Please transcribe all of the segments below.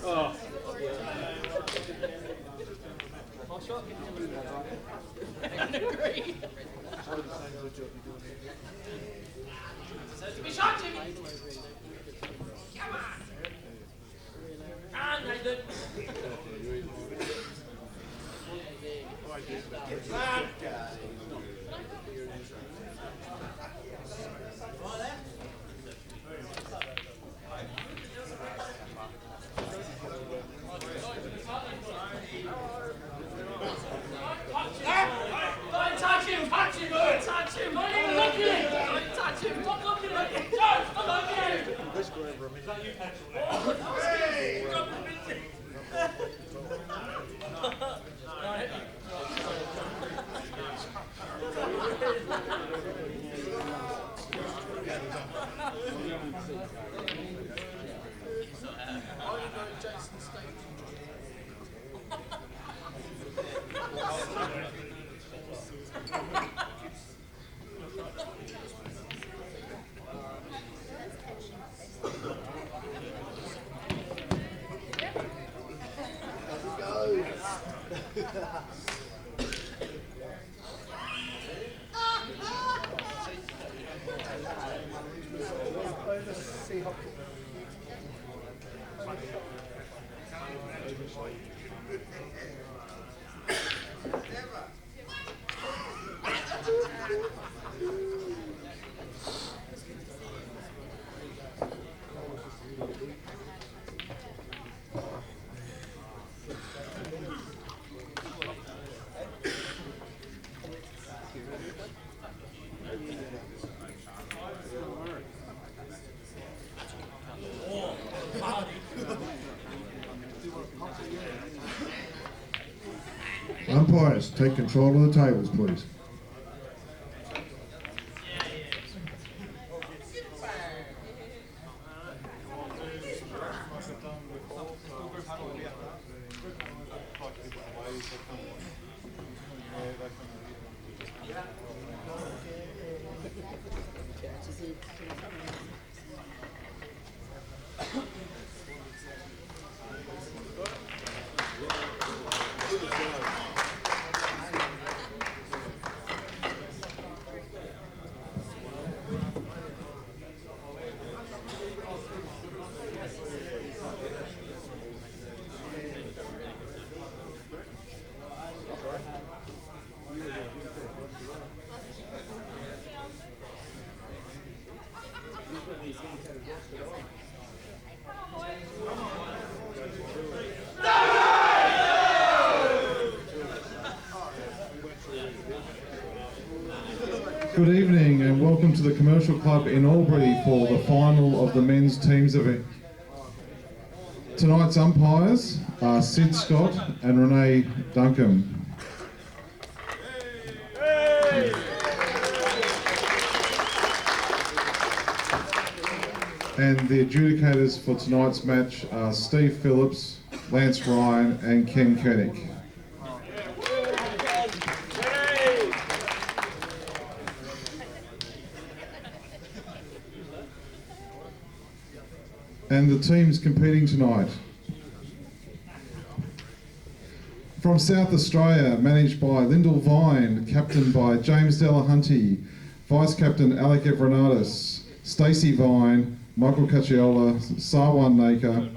Oh. I agree. Be shot, Jimmy! Come on! Come on, Nathan! Don't touch him! Touch him! Don't touch him! Don't even look at him! Don't touch him! Stop looking at him! Don't stop looking at him! Hey! Drop the business! Umpires, take control of the tables, please. Good evening and welcome to the Commercial Club in Albury for the final of the men's teams event. Tonight's umpires are Sid Scott and Renee Duncan. And the adjudicators for tonight's match are Steve Phillips, Lance Ryan and Ken Koenig. And the teams competing tonight. From South Australia, managed by Lyndall Vine, captained by James Delahunty, Vice-Captain Alec Evernadis, Stacey Vine, Michael Cacciola, Sarwan Naker,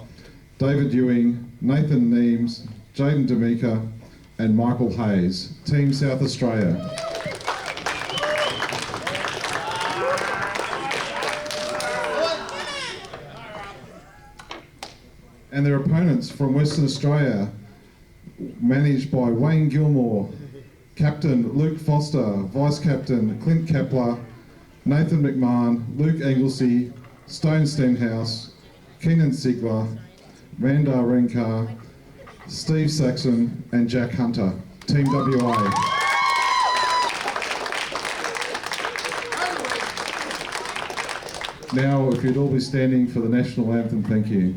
David Ewing, Nathan Neems, Jaden D'Amica and Michael Hayes. Team South Australia. And their opponents from Western Australia, managed by Wayne Gilmore, Captain Luke Foster, Vice-Captain Clint Kepler, Nathan McMahon, Luke Anglesey, Stone Stenhouse, Keenan Sigler, Randa Renkar, Steve Saxon and Jack Hunter. Team WA. Now, if you'd all be standing for the national anthem, thank you.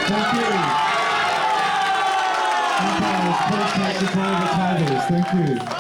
Thank you. Umpires, please take control of the tables. Thank you.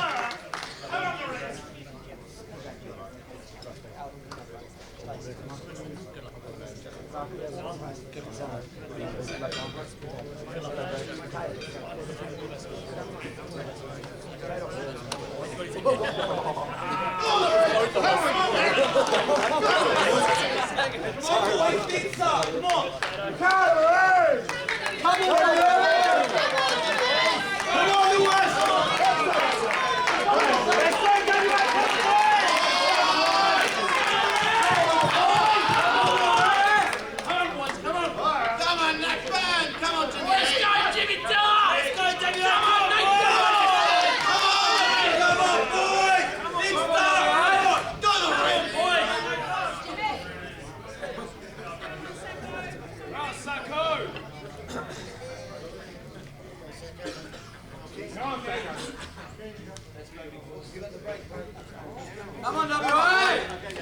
Come on, WA!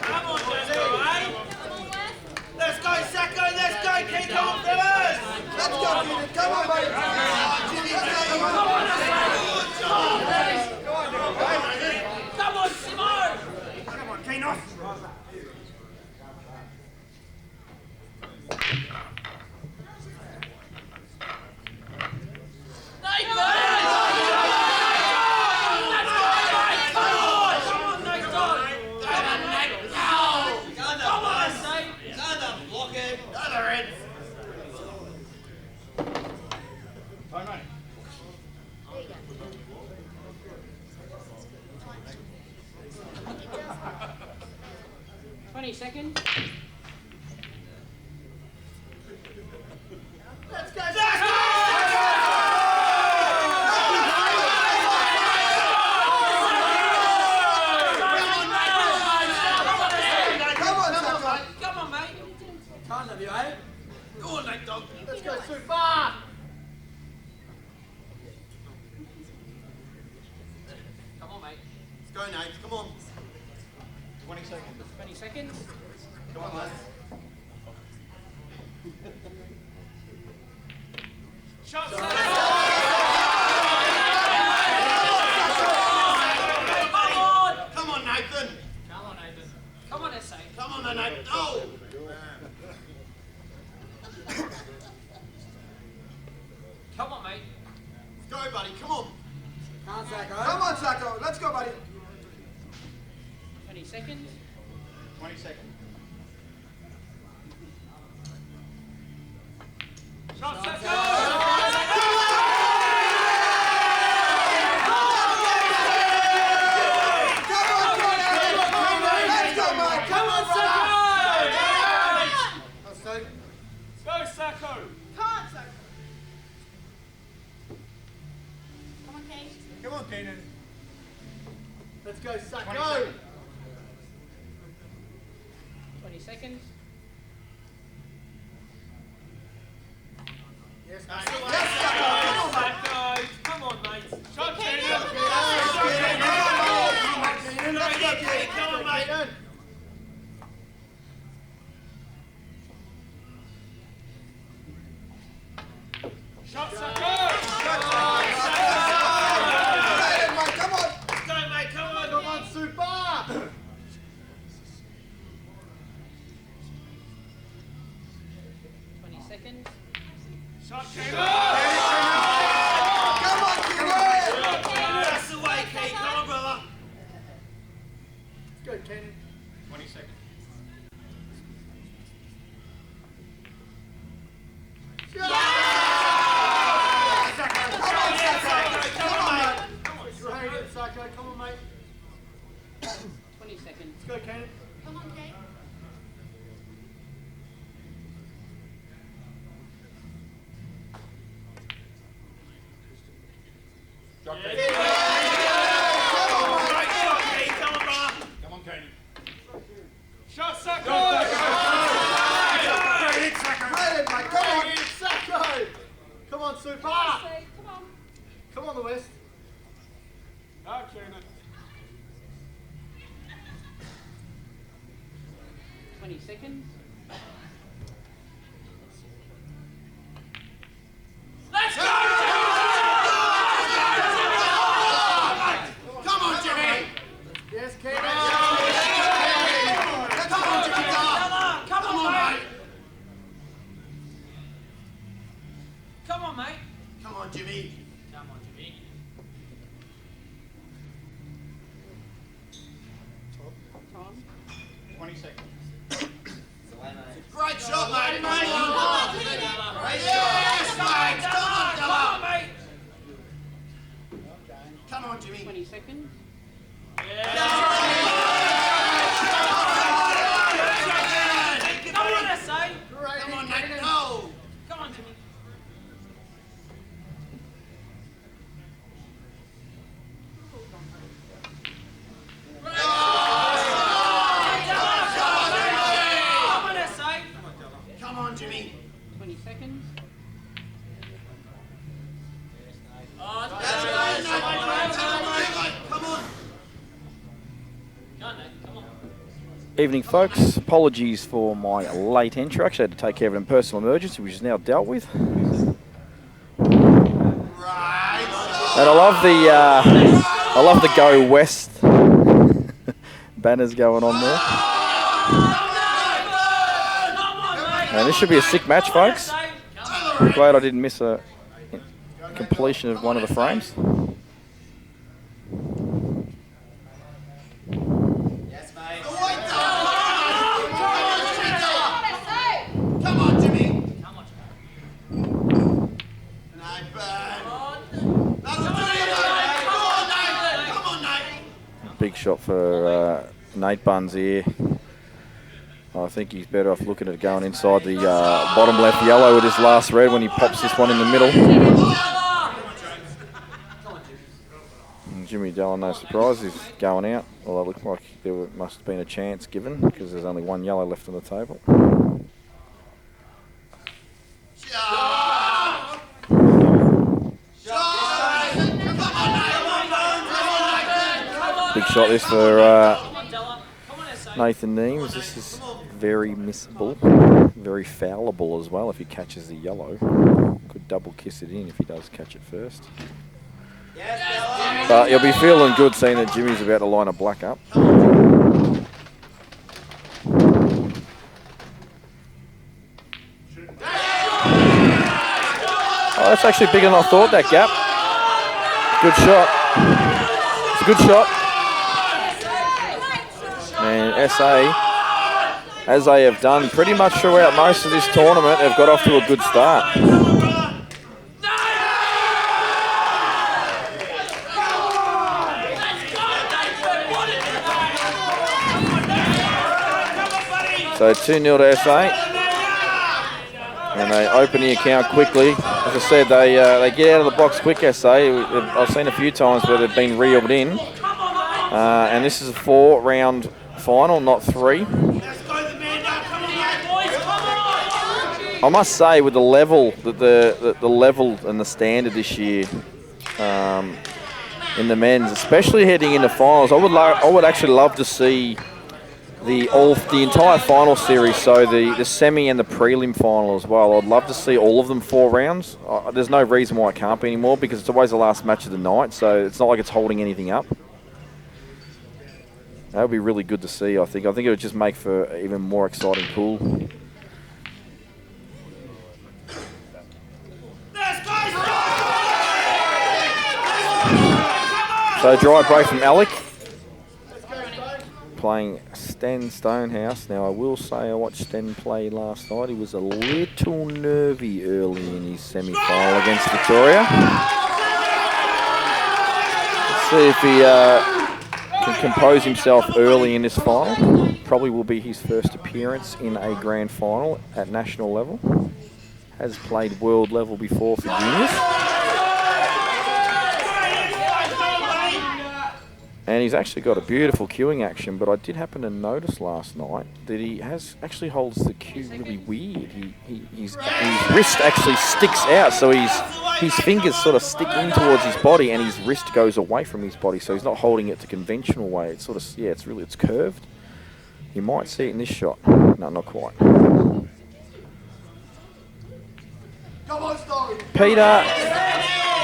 Come on, WA! Let's go, Sacco! Let's go, King! Come on, fellas! Let's go, King! Come on, mate! Come on, Simo! Come on, King! Off! Seconds. Let's go! Come on, mate. Can't have you, eh? Go on, mate, dog. Let's go, Super! Come on, mate. Let's go, Nate. Come on. 20 seconds. 20 seconds. Come on, lads. Shot! Come on, Nathan. Come on, Nathan. Come on, SA. Come on, Nathan. Oh! Come on, mate. Let's go, buddy. Come on. Come on, Sacco. Let's go, buddy. 20 seconds. 20 seconds. Shot, Sacco! Come on, Sacco! Go, Sacco! Come on, Keenan. Let's go, Sacco! 20 seconds. Yes, Yes, Sacco! Come on, mate! Shot, Keenan! Come on, mate! Shot, Sacco! Come on. Let's go, mate! Come on! Come on, Super. 20 seconds. Shot, Keenan! Come on, Keenan. That's the way, Keen! Come on, brother! Let's go, Keenan. 20 seconds. Come on, mate. Great, Sacco. Come on, mate. 20 seconds. Let's go, Keenan. Come on, Kate. Drop Come on, Great mate. shot, Keen! Come on, brother! Come on, Keenan. Shot, Sacco! Great hit, Sacco. Great hit, mate. Come on. Sacco. Come on, Super. Come on. Come on, the West. No, Keenan. 20 seconds. 20 seconds. Great shot, mate. Yes, mate. Come on, Della. Come on, Jimmy. 20 seconds. Come on, Nate. No. Come on, Jimmy. Come on, Jimmy. 20 seconds. Come on. Evening, folks. Apologies for my late entry. I actually had to take care of an personal emergency, which is now dealt with. And I love the Go West banners going on there. And this should be a sick match, folks. I'm glad I didn't miss a completion of one of the frames. Come on, Jimmy. Big shot for Nate Buns here. I think he's better off looking at going inside the bottom left yellow with his last red when he pops this one in the middle. And Jimmy Della, no surprise, is going out. Well, it looked like there must have been a chance given because there's only one yellow left on the table. Big shot this for Nathan Neems. This is very missable, very foulable as well if he catches the yellow. Could double kiss it in if he does catch it first. But you'll be feeling good seeing that Jimmy's about to line a black up. Oh, that's actually bigger than I thought, that gap. Good shot. It's a good shot. And SA, as they have done pretty much throughout most of this tournament, have got off to a good start. So 2-0 to SA. And they open the account quickly. As I said, they get out of the box quick, SA. I've seen a few times where they've been reeled in. And this is a 4-round final, not 3. I must say, with the level, the level and the standard this year in the men's, especially heading into finals, I would actually love to see the entire final series, so the semi and the prelim final as well. I'd love to see all of them 4 rounds. There's no reason why it can't be anymore because it's always the last match of the night, so it's not like it's holding anything up. That would be really good to see, I think. I think it would just make for an even more exciting pool. So dry break from Alec. Playing Sten Stonehouse. Now I will say I watched Sten play last night. He was a little nervy early in his semi-final against Victoria. Let's see if he can compose himself early in this final. Probably will be his first appearance in a grand final at national level. Has played world level before for juniors. And he's actually got a beautiful cueing action, but I did happen to notice last night that he actually holds the cue really weird. His wrist actually sticks out, so his fingers sort of stick in towards his body, and his wrist goes away from his body, so he's not holding it the conventional way. It's sort of, yeah, it's curved. You might see it in this shot. No, not quite. Peter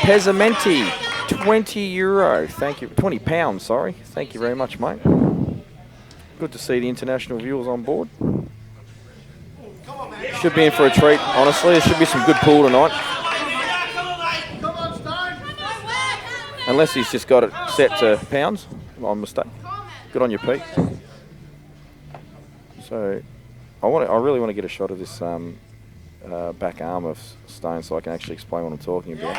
Pezzamenti. €20. Thank you. £20, sorry. Thank you very much, mate. Good to see the international viewers on board. Should be in for a treat, honestly. There should be some good pool tonight. Unless he's just got it set to pounds. My mistake. Good on you, Pete. So, I really want to get a shot of this back arm of Stone so I can actually explain what I'm talking about.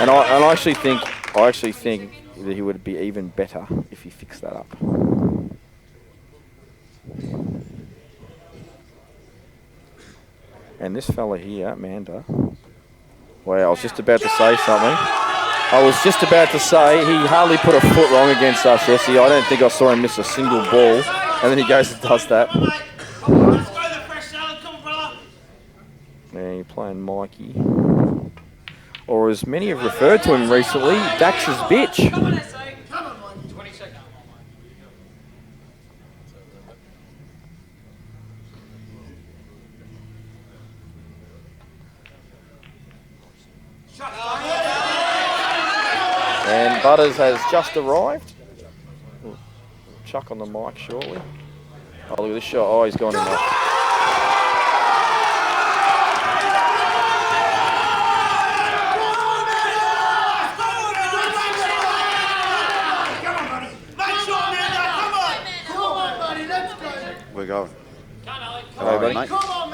And I actually think that he would be even better if he fixed that up. And this fella here, Manda. Wow, I was just about to say something. I was just about to say he hardly put a foot wrong against us, Jesse. I don't think I saw him miss a single ball. And then he goes and does that. Yeah, you're playing Mikey. Or as many have referred to him recently, Dax's bitch. Come on, SA. Come on, Mike. 20 seconds. And Butters has just arrived. We'll chuck on the mic shortly. Oh, look at this shot. Oh, he's gone in there. We're going. Hello, buddy. Mate. Come on,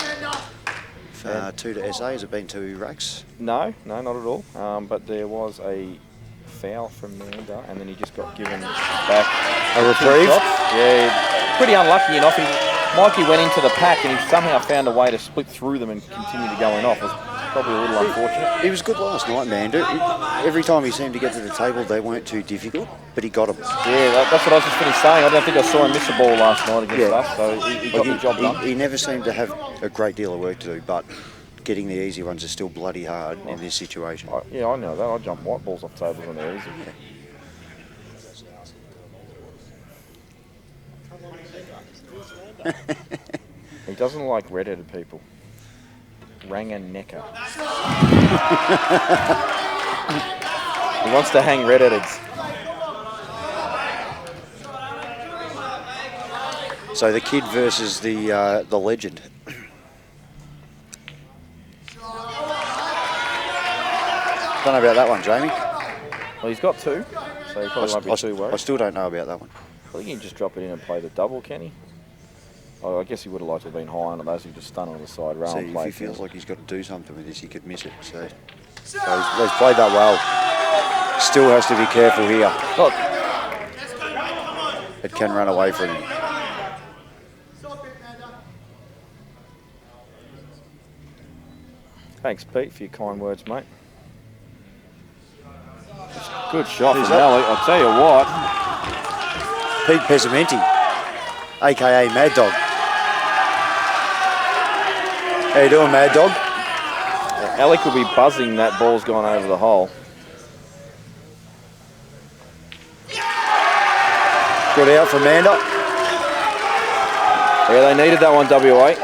Manda. 2 to SA. Has it been 2 racks? No, not at all. But there was a foul from Manda, and then he just got given back A reprieve? Yeah, pretty unlucky enough. Mikey went into the pack, and he somehow found a way to split through them and continue to going off. It was probably a little unfortunate. He was good last night, Manda. Every time he seemed to get to the table, they weren't too difficult, but he got them. Yeah, that's what I was just finished saying. I don't think I saw him miss a ball last night against us, so he got the job done. He never seemed to have a great deal of work to do, but getting the easy ones is still bloody hard in this situation. Yeah, I know that. I jump white balls off tables when they're easy. He doesn't like red-headed people. Ranganeka. He wants to hang red-headeds. So the kid versus the legend. Don't know about that one, Jamie. Well, he's got two, so he probably won't be too worried. I still don't know about that one. I think he can just drop it in and play the double, can he? Oh, I guess he would have liked to have been high on it. Those who just stun on the side rather See, than if play. he feels like he's got to do something with this, he could miss it. So he's played that well. Still has to be careful here. Look, It can run away from him. thanks, Pete, for your kind words, mate. Good shot Who's from that? Ali. I'll tell you what. Pete Pesamenti, a.k.a. Mad Dog. How you doing, Mad Dog? Alec will be buzzing that ball's gone over the hole. Good out from Manda. Yeah, they needed that one, WA.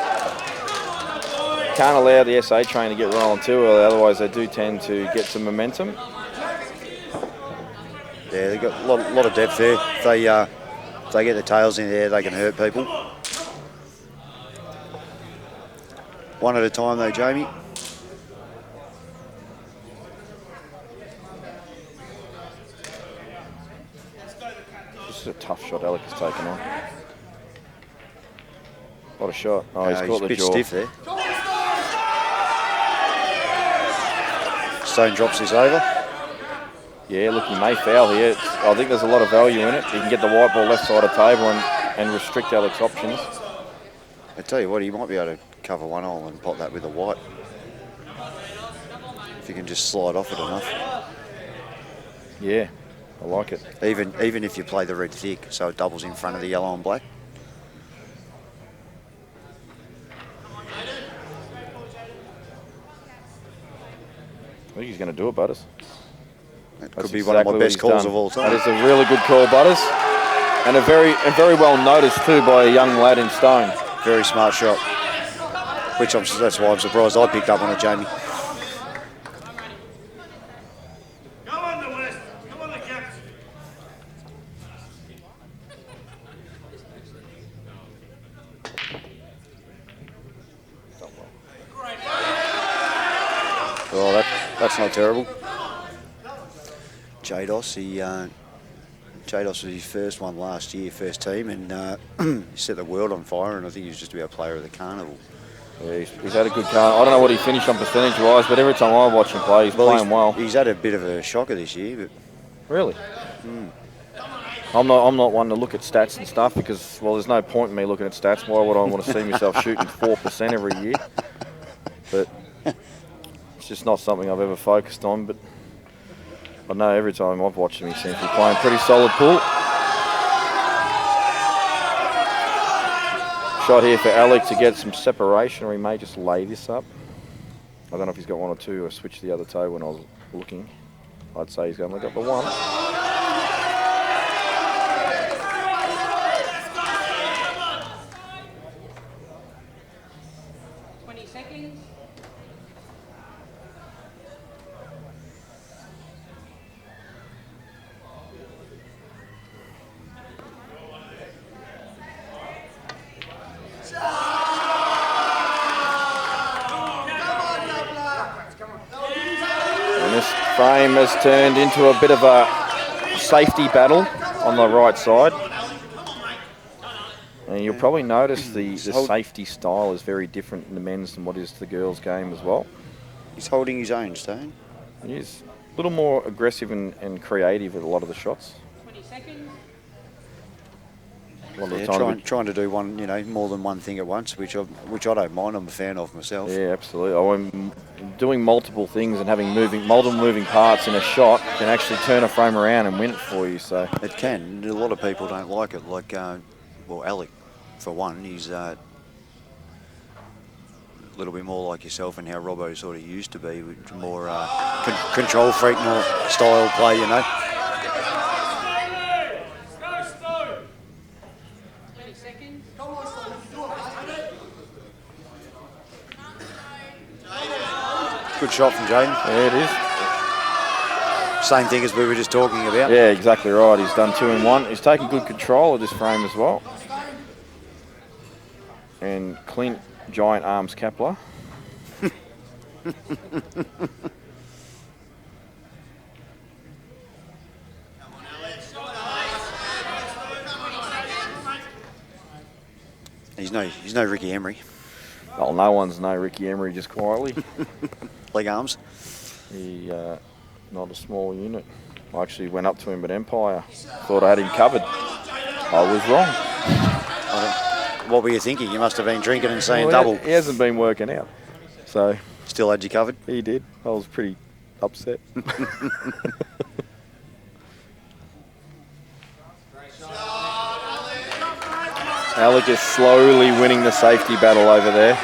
Can't allow the SA train to get rolling too early, otherwise they do tend to get some momentum. Yeah, they've got a lot of depth there. If they get the tails in there, they can hurt people. One at a time though, Jamie. This is a tough shot Alec has taken on. What a shot. Oh, he's He's caught a the bit jaw. stiff there. Stone drops this over. Yeah, look, he may foul here. I think there's a lot of value in it. He can get the white ball left side of table and restrict Alec's options. I tell you what, he might be able to cover one hole and pot that with a white. If you can just slide off it enough. Yeah, I like it. Even if you play the red thick, so it doubles in front of the yellow and black. I think he's going to do it, Butters. That That's could be one of exactly my what best he's calls done. of all time. That is a really good call, Butters. And a very well noticed too by a young lad in Stone. Very smart shot. That's why I'm surprised I picked up on it, Jamie. Come on, the West. Come on, the Caps. Oh, that's not terrible. Jados, Jados was his first one last year, first team, and he set the world on fire, and I think he was just about player of the carnival. Yeah, he's had a good car. I don't know what he finished on percentage-wise, but every time I watch him play, he's playing well. He's had a bit of a shocker this year, but Really? I'm not one to look at stats and stuff because, well, there's no point in me looking at stats. Why would I want to see myself shooting 4% every year? But it's just not something I've ever focused on. But I know every time I've watched him, he seems to be playing pretty solid pool. Shot here for Alec to get some separation, or he may just lay this up. I don't know if he's got one or two. I switched the other toe when I was looking. I'd say he's only got the one. 20 seconds. And this frame has turned into a bit of a safety battle on the right side. And you'll probably notice the safety style is very different in the men's than what is the girls' game as well. he's holding his own, Stone. He is a little more aggressive and creative with a lot of the shots. 20 seconds. A lot of the Yeah, time trying to do one, more than one thing at once, which I don't mind. I'm a fan of myself. Yeah, absolutely. I'm doing multiple things and having multiple moving parts in a shot can actually turn a frame around and win it for you. So It can. A lot of people don't like it. Like, Alec, for one, he's a little bit more like yourself and how Robbo sort of used to be, which more control freak, more style play, 20 seconds. Good shot from Jaden. yeah, it is. Same thing as we were just talking about. Yeah, exactly right. He's done 2 in 1. He's taken good control of this frame as well. And Clint giant arms Kepler. He's no Ricky Emery. Well, no one's no Ricky Emery just quietly. Leg arms. He not a small unit. I actually went up to him at Empire. Thought I had him covered. I was wrong. What were you thinking? You must have been drinking and saying Well, double. He hasn't been working out. So Still had you covered. he did. I was pretty upset. Alec is slowly winning the safety battle over there.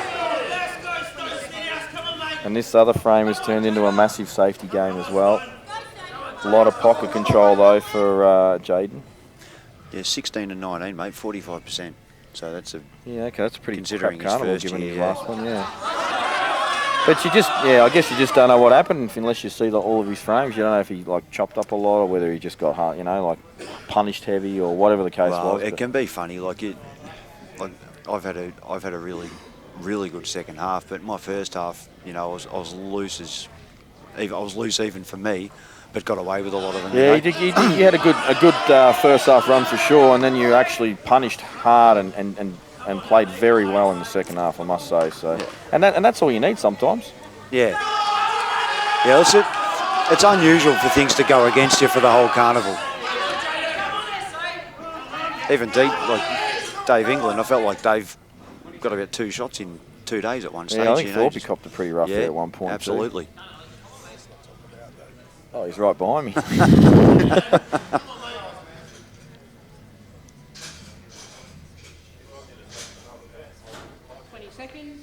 And this other frame has turned into a massive safety game as well. A lot of pocket control though for Jaden. Yeah, 16 and 19, mate, 45%. So that's a Yeah, okay, that's a pretty Considering crap his carnival first given year, his yeah. last one, yeah. But you just, I guess you just don't know what happened unless you see all of his frames. You don't know if he like chopped up a lot or whether he just got hard, like punished heavy or whatever the case was. it but- can be funny. Like I've had a really good second half, but my first half, I was loose even for me, but got away with a lot of them. Yeah, you had a good first half run for sure, and then you actually punished hard and played very well in the second half, I must say. So, and that's all you need sometimes. Yeah. It's unusual for things to go against you for the whole carnival. Even Dave England, I felt like Dave got about 2 shots in 2 days at one stage. Yeah, I think Thorpe copped it pretty rough Yeah, there at one point. absolutely. Too. Oh, he's right behind me. 20 seconds.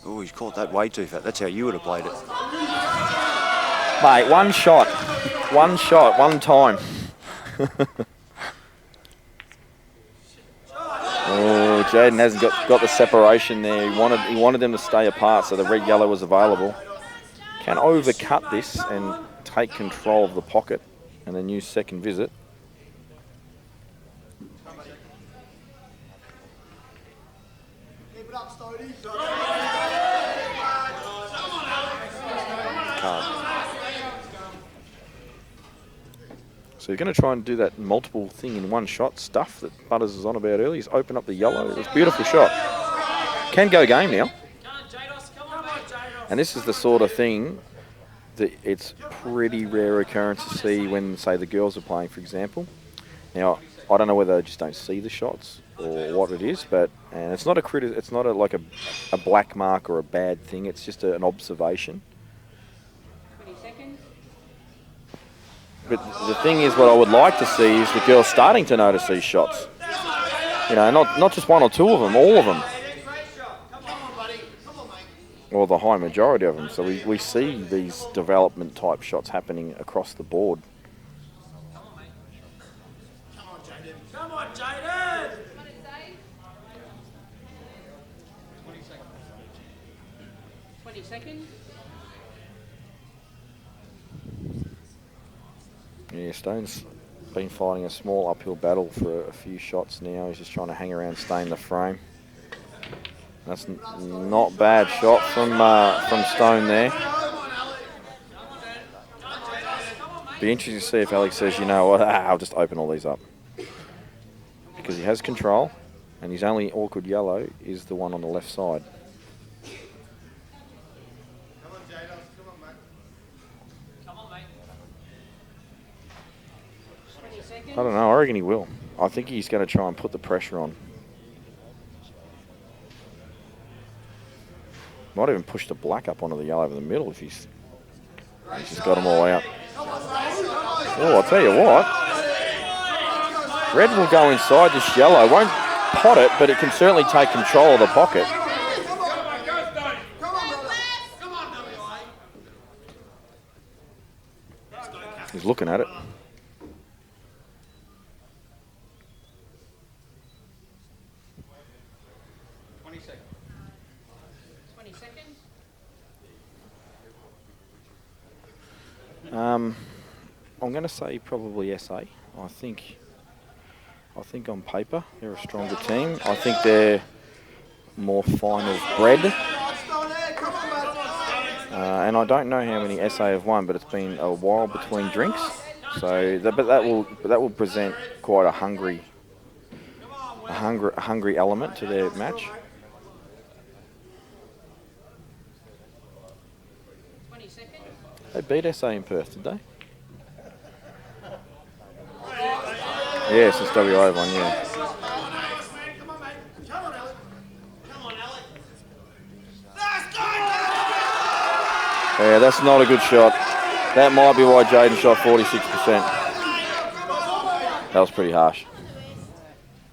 Oh, he's caught that way too fat. That's how you would have played it. Mate, one shot, one time. Oh, Jaden hasn't got the separation there. He wanted them to stay apart, so the red yellow was available. Can overcut this and take control of the pocket, and then use second visit. Keep it up, Stody. So you're going to try and do that multiple thing in one shot stuff that Butters was on about earlier. He's open up the yellow. It's a beautiful shot. Can go game now. And this is the sort of thing that it's pretty rare occurrence to see when, say, the girls are playing, for example. Now, I don't know whether they just don't see the shots or what it is, but and it's not like a black mark or a bad thing. It's just an observation. 20 seconds. But the thing is, what I would like to see is the girls starting to notice these shots. You know, not just one or two of them, all of them. Or the high majority of them. So we see these development type shots happening across the board. Come on, Jaden! 20 seconds. Yeah, Stone's been fighting a small uphill battle for a few shots now. He's just trying to hang around, stay in the frame. That's not bad shot from Stone there. Be interesting to see if Alex says, you know what, I'll just open all these up. Because he has control, and his only awkward yellow is the one on the left side. I don't know, I reckon he will. I think he's going to try and put the pressure on. Might even push the black up onto the yellow over the middle if he's just got them all out. Oh, I'll tell you what. Red will go inside this yellow. Won't pot it, but it can certainly take control of the pocket. He's looking at it. I'm going to say probably SA. I think on paper they're a stronger team. I think they're more finals bred. And I don't know how many SA have won, but it's been a while between drinks. So, but that will present quite a hungry element to their match. 20 seconds. They beat SA in Perth, did they? Yes, it's WA one, yeah. Yeah, that's not a good shot. That might be why Jaden shot 46%. That was pretty harsh.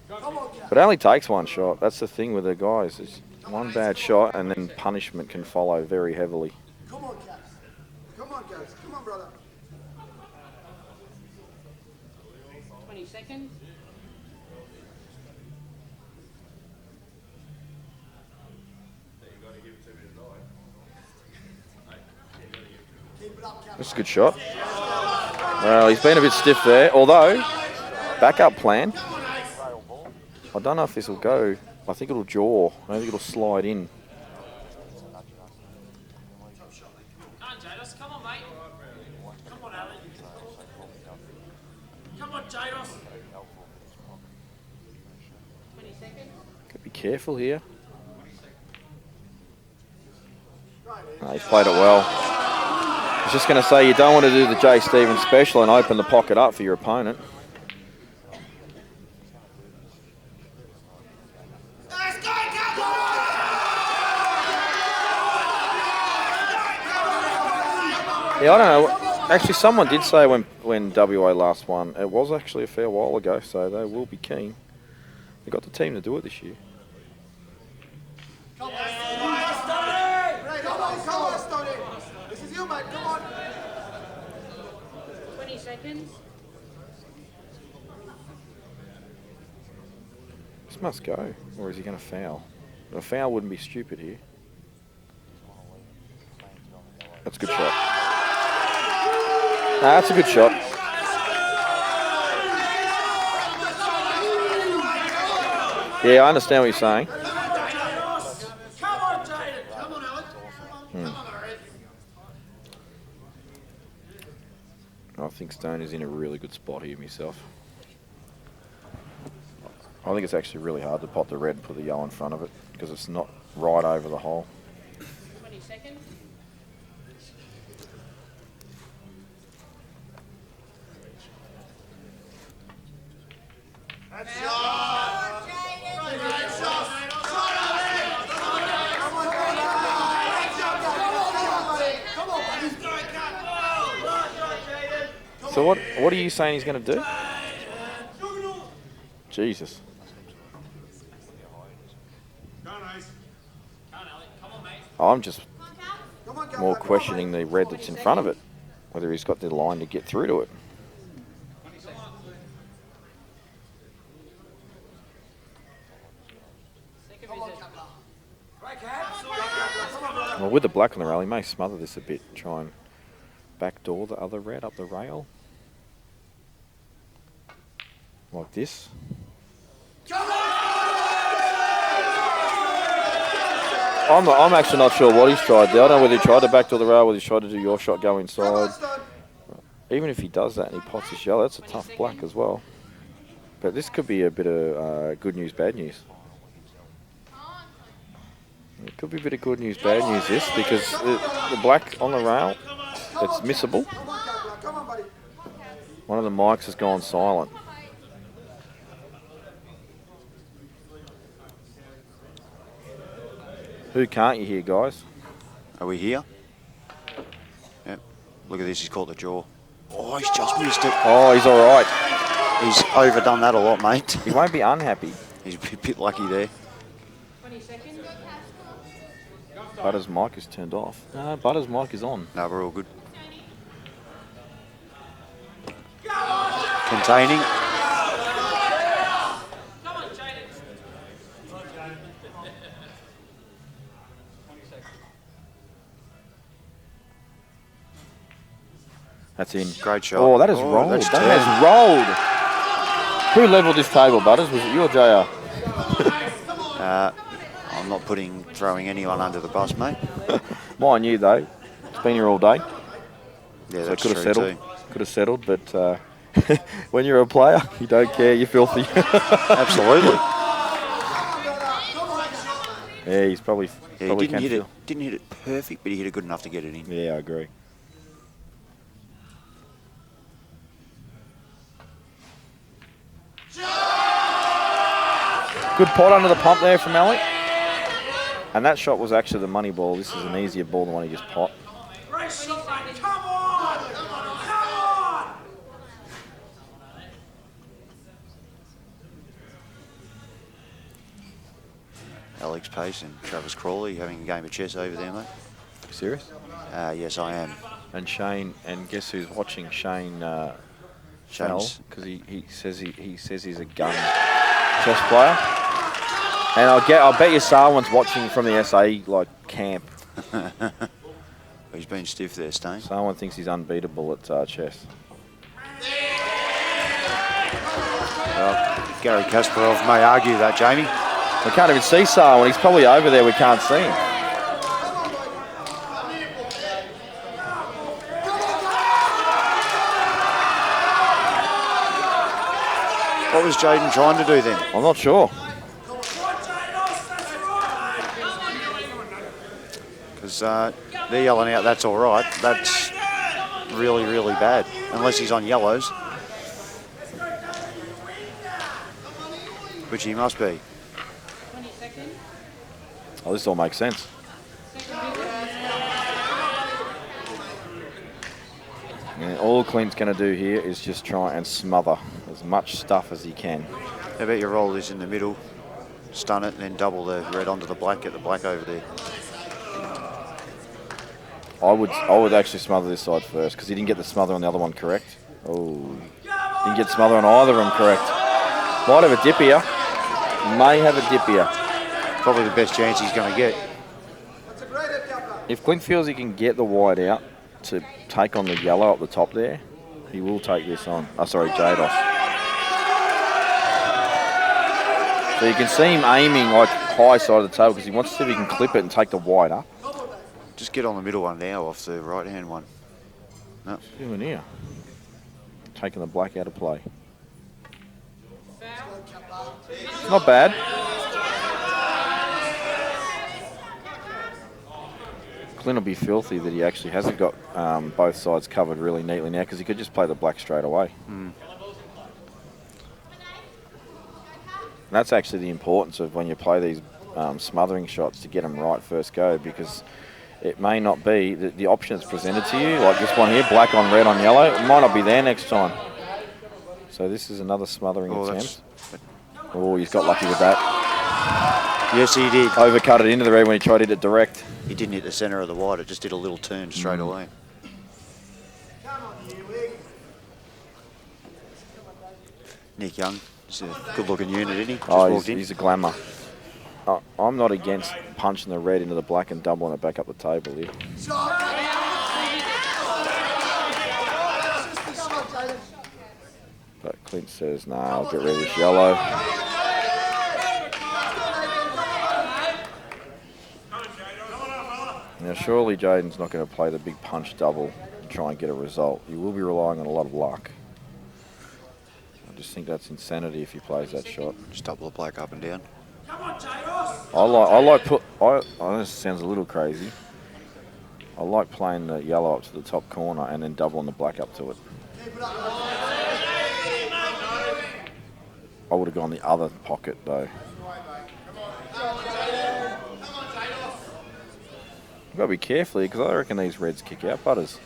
But it only takes one shot. That's the thing with the guys. It's one bad shot and then punishment can follow very heavily. Come on, Cass. Come on, guys. Come on, brother. 20 seconds. That's a good shot. Well, he's been a bit stiff there, although backup plan. I don't know if this will go. I think it'll jaw. I don't think it'll slide in. Come on, mate. Come on, Alex. Come on, Jados. 20 seconds. Gotta be careful here. No, he's played it well. I was just going to say, you don't want to do the Jay Stevens special and open the pocket up for your opponent. Yeah, I don't know. Actually, someone did say when WA last won, it was actually a fair while ago, so they will be keen. They got the team to do it this year. Come on, Stoney. This is you, mate. Come on. 20 seconds. This must go, or is he going to foul? A foul wouldn't be stupid here. That's a good shot. That's a good shot. Yeah, I understand what you're saying. Come on, Jaden. Come on, Alex. Come on, think Stone is in a really good spot here myself. I think it's actually really hard to pot the red and put the yellow in front of it because it's not right over the hole. 20 seconds. So what are you saying he's going to do? Jesus. I'm just more questioning the red that's in front of it, whether he's got the line to get through to it. Well, with the black on the rail, he may smother this a bit, try and backdoor the other red up the rail. Like this. I'm actually not sure what he's tried there. I don't know whether he tried to backdoor the rail, whether he's tried to do your shot, go inside. Even if he does that and he pots his yellow, that's a tough black as well. But this could be a bit of good news, bad news. It could be a bit of good news, bad news this, because the black on the rail, it's missable. One of the mics has gone silent. Who can't you hear, guys? Are we here? Yep. Look at this, he's caught the jaw. Oh, he's just missed it. Oh, he's all right. He's overdone that a lot, mate. He won't be unhappy. He's a bit lucky there. 20 seconds. Butter's mic is turned off. No, Butter's mic is on. No, we're all good. Containing. That's in. Great shot. Oh, that has rolled. that's That turned. has rolled. Who levelled this table, Butters? Was it you or JR? I'm not throwing anyone under the bus, mate. Mine, you though. It's been here all day. Yeah, So that's could have true settled. too. Could have settled, but when you're a player, you don't care. You're filthy. Absolutely. Yeah, he's probably. Yeah, probably he didn't can hit it. feel. Didn't hit it perfect, but he hit it good enough to get it in. Yeah, I agree. Good pot under the pump there from Alec. And that shot was actually the money ball. This is an easier ball than one he just pot. Great shot, mate. Come on! Come on! Alex Pace and Travis Crawley having a game of chess over there, mate. Serious? Yes, I am. And Shane, and guess who's watching? Shane Shane's- because he says he's a gun chess player. And I'll bet you Sarwan's watching from the SA like camp. He's been stiff there, Stain. Sarwan thinks he's unbeatable at chess. Well, Gary Kasparov may argue that, Jamie. We can't even see Sarwan. He's probably over there. We can't see him. What was Jaden trying to do then? I'm not sure. Because they're yelling out, that's all right. That's really, really bad. Unless he's on yellows. Which he must be. 20 seconds. Oh, this all makes sense. And all Clint's going to do here is just try and smother as much stuff as he can. How about you roll this in the middle, stun it, and then double the red onto the black, get the black over there. I would actually smother this side first because he didn't get the smother on the other one correct. Oh, didn't get smother on either of them correct. Might have a dip here. May have a dip here. Probably the best chance he's going to get. If Clint feels he can get the white out to take on the yellow up the top there, he will take this on. Oh, sorry, Jados. So you can see him aiming like high side of the table because he wants to see if he can clip it and take the white up. Just get on the middle one now off the right-hand one. No. What's he doing here? taking the black out of play. Foul. It's not bad. Clint will be filthy that he actually hasn't got both sides covered really neatly now, because he could just play the black straight away. That's actually the importance of when you play these smothering shots, to get them right first go, because it may not be that the option that's presented to you, like this one here, black on red on yellow, it might not be there next time. So this is another smothering attempt. Oh, he's got lucky with that. Yes, he did. Overcut it into the red when he tried to hit it direct. He didn't hit the centre of the white. It just did a little turn straight away. Nick Young, he's a good-looking unit, isn't he? Just walked in. He's a glamour. I'm not against punching the red into the black and doubling it back up the table here. But Clint says, no, I'll get rid of this yellow. Now, surely Jaden's not going to play the big punch double and try and get a result. He will be relying on a lot of luck. I just think that's insanity if he plays that shot. Just double the black up and down. This sounds a little crazy. I like playing the yellow up to the top corner and then doubling the black up to it. I would have gone the other pocket though. You've got to be careful because I reckon these reds kick out, Butters.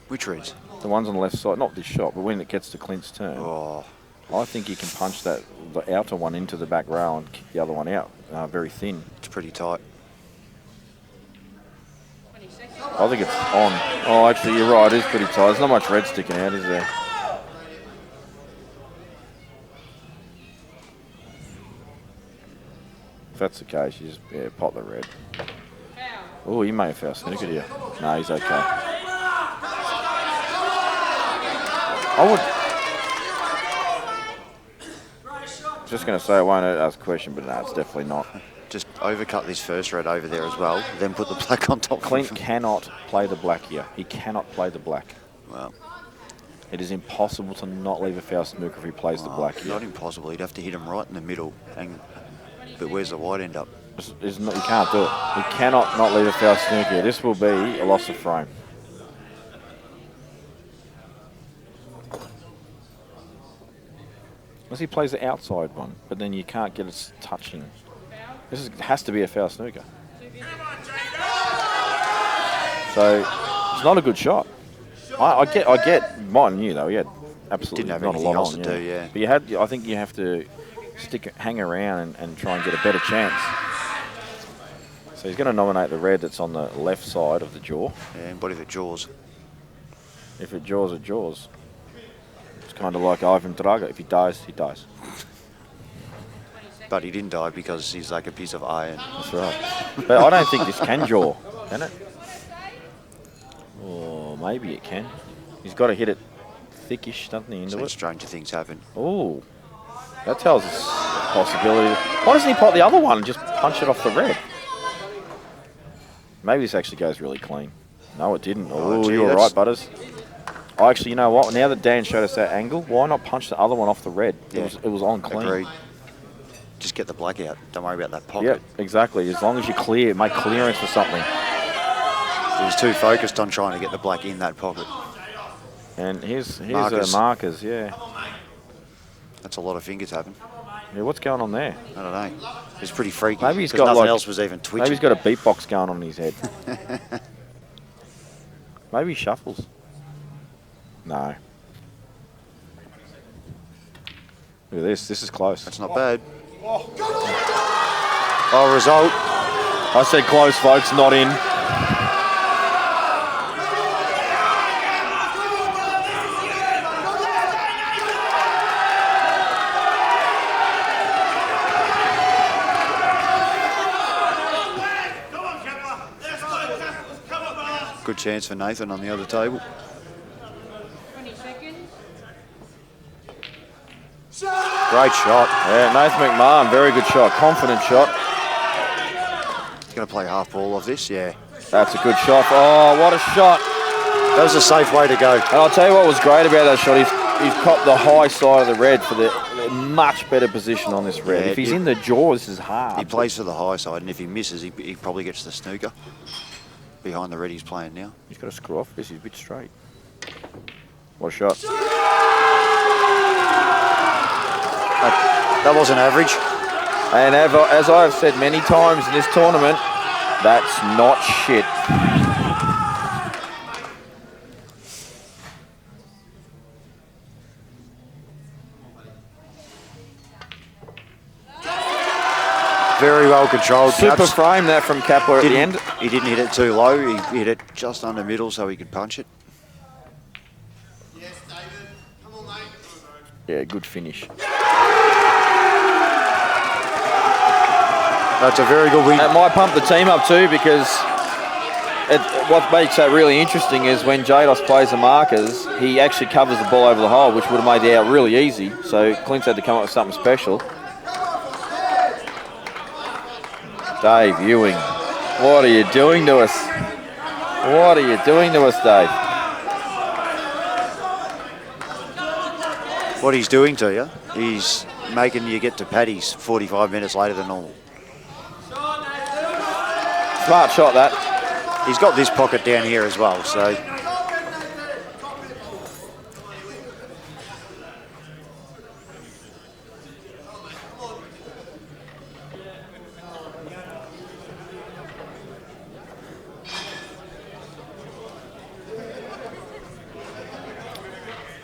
Which reds? The ones on the left side, not this shot, but when it gets to Clint's turn. Oh. I think he can punch the outer one into the back rail and kick the other one out very thin. It's pretty tight. 20 seconds. I think it's on. Oh, actually, you're right. It is pretty tight. There's not much red sticking out, is there? If that's the case, you just pot the red. Foul. Oh, he may have foul snookered here. No, he's okay. I would. Just going to say I won't ask a question, but no, it's definitely not. Just overcut this first red over there as well, then put the black on top. Clint cannot play the black here. He cannot play the black. Well, it is impossible to not leave a foul snooker if he plays the black here. Not impossible. He'd have to hit him right in the middle. But where's the white end up? You can't do it. He cannot not leave a foul snooker here. This will be a loss of frame. Unless he plays the outside one, but then you can't get it touching. Has to be a foul snooker. So it's not a good shot. I get Martin knew though. He had absolutely Didn't have not a anything lot else on. to do, yeah. But I think you have to hang around and try and get a better chance. So he's going to nominate the red that's on the left side of the jaw. Yeah, and what if it jaws? If it jaws, it jaws. It's kind of like Ivan Drago. If he dies, he dies. But he didn't die because he's like a piece of iron. That's right. But I don't think this can jaw, can it? Or maybe it can. He's got to hit it thickish, doesn't he, into Seen it? stranger things happen. Oh, that tells us a possibility. Why doesn't he pot the other one and just punch it off the red? Maybe this actually goes really clean. No, it didn't. Oh, gee, you were right, Butters. Oh, actually, you know what? Now that Dan showed us that angle, why not punch the other one off the red? Yeah. It was on clean. Agreed. Just get the black out. Don't worry about that pocket. Yep, exactly. As long as you clear, make clearance for something. He was too focused on trying to get the black in that pocket. And here's Markers. markers, yeah. That's a lot of fingers having. Yeah, what's going on there? I don't know. It's pretty freaky. Maybe he's 'cause got nothing like, else was even twitching. Maybe he's got a beatbox going on in his head. Maybe he shuffles. No. Look at this. This is close. That's not bad. Oh, result. I said close, folks, not in. Good chance for Nathan on the other table. 20 seconds. Great shot. Yeah, Nathan McMahon, very good shot. Confident shot. He's going to play half ball of this, yeah. That's a good shot. Oh, what a shot. That was a safe way to go. And I'll tell you what was great about that shot. He's copped the high side of the red for the much better position on this red. Yeah, if he's in the jaw, this is hard. He plays for the high side, and if he misses, he probably gets the snooker behind the red he's playing now. He's got to screw off this. He's a bit straight. What a shot. That wasn't average. And as I've said many times in this tournament, that's not shit. Very well controlled. Super Caps. frame that from Kapler at the end. He didn't hit it too low. He hit it just under middle so he could punch it. Yes, David. Come on, mate. Yeah, good finish. That's a very good win. That might pump the team up too, because what makes that really interesting is when Jados plays the markers, he actually covers the ball over the hole, which would have made the out really easy. So Clint's had to come up with something special. Dave Ewing, what are you doing to us? What are you doing to us, Dave? What he's doing to you, he's making you get to Paddy's 45 minutes later than normal. Smart shot, that. He's got this pocket down here as well, so...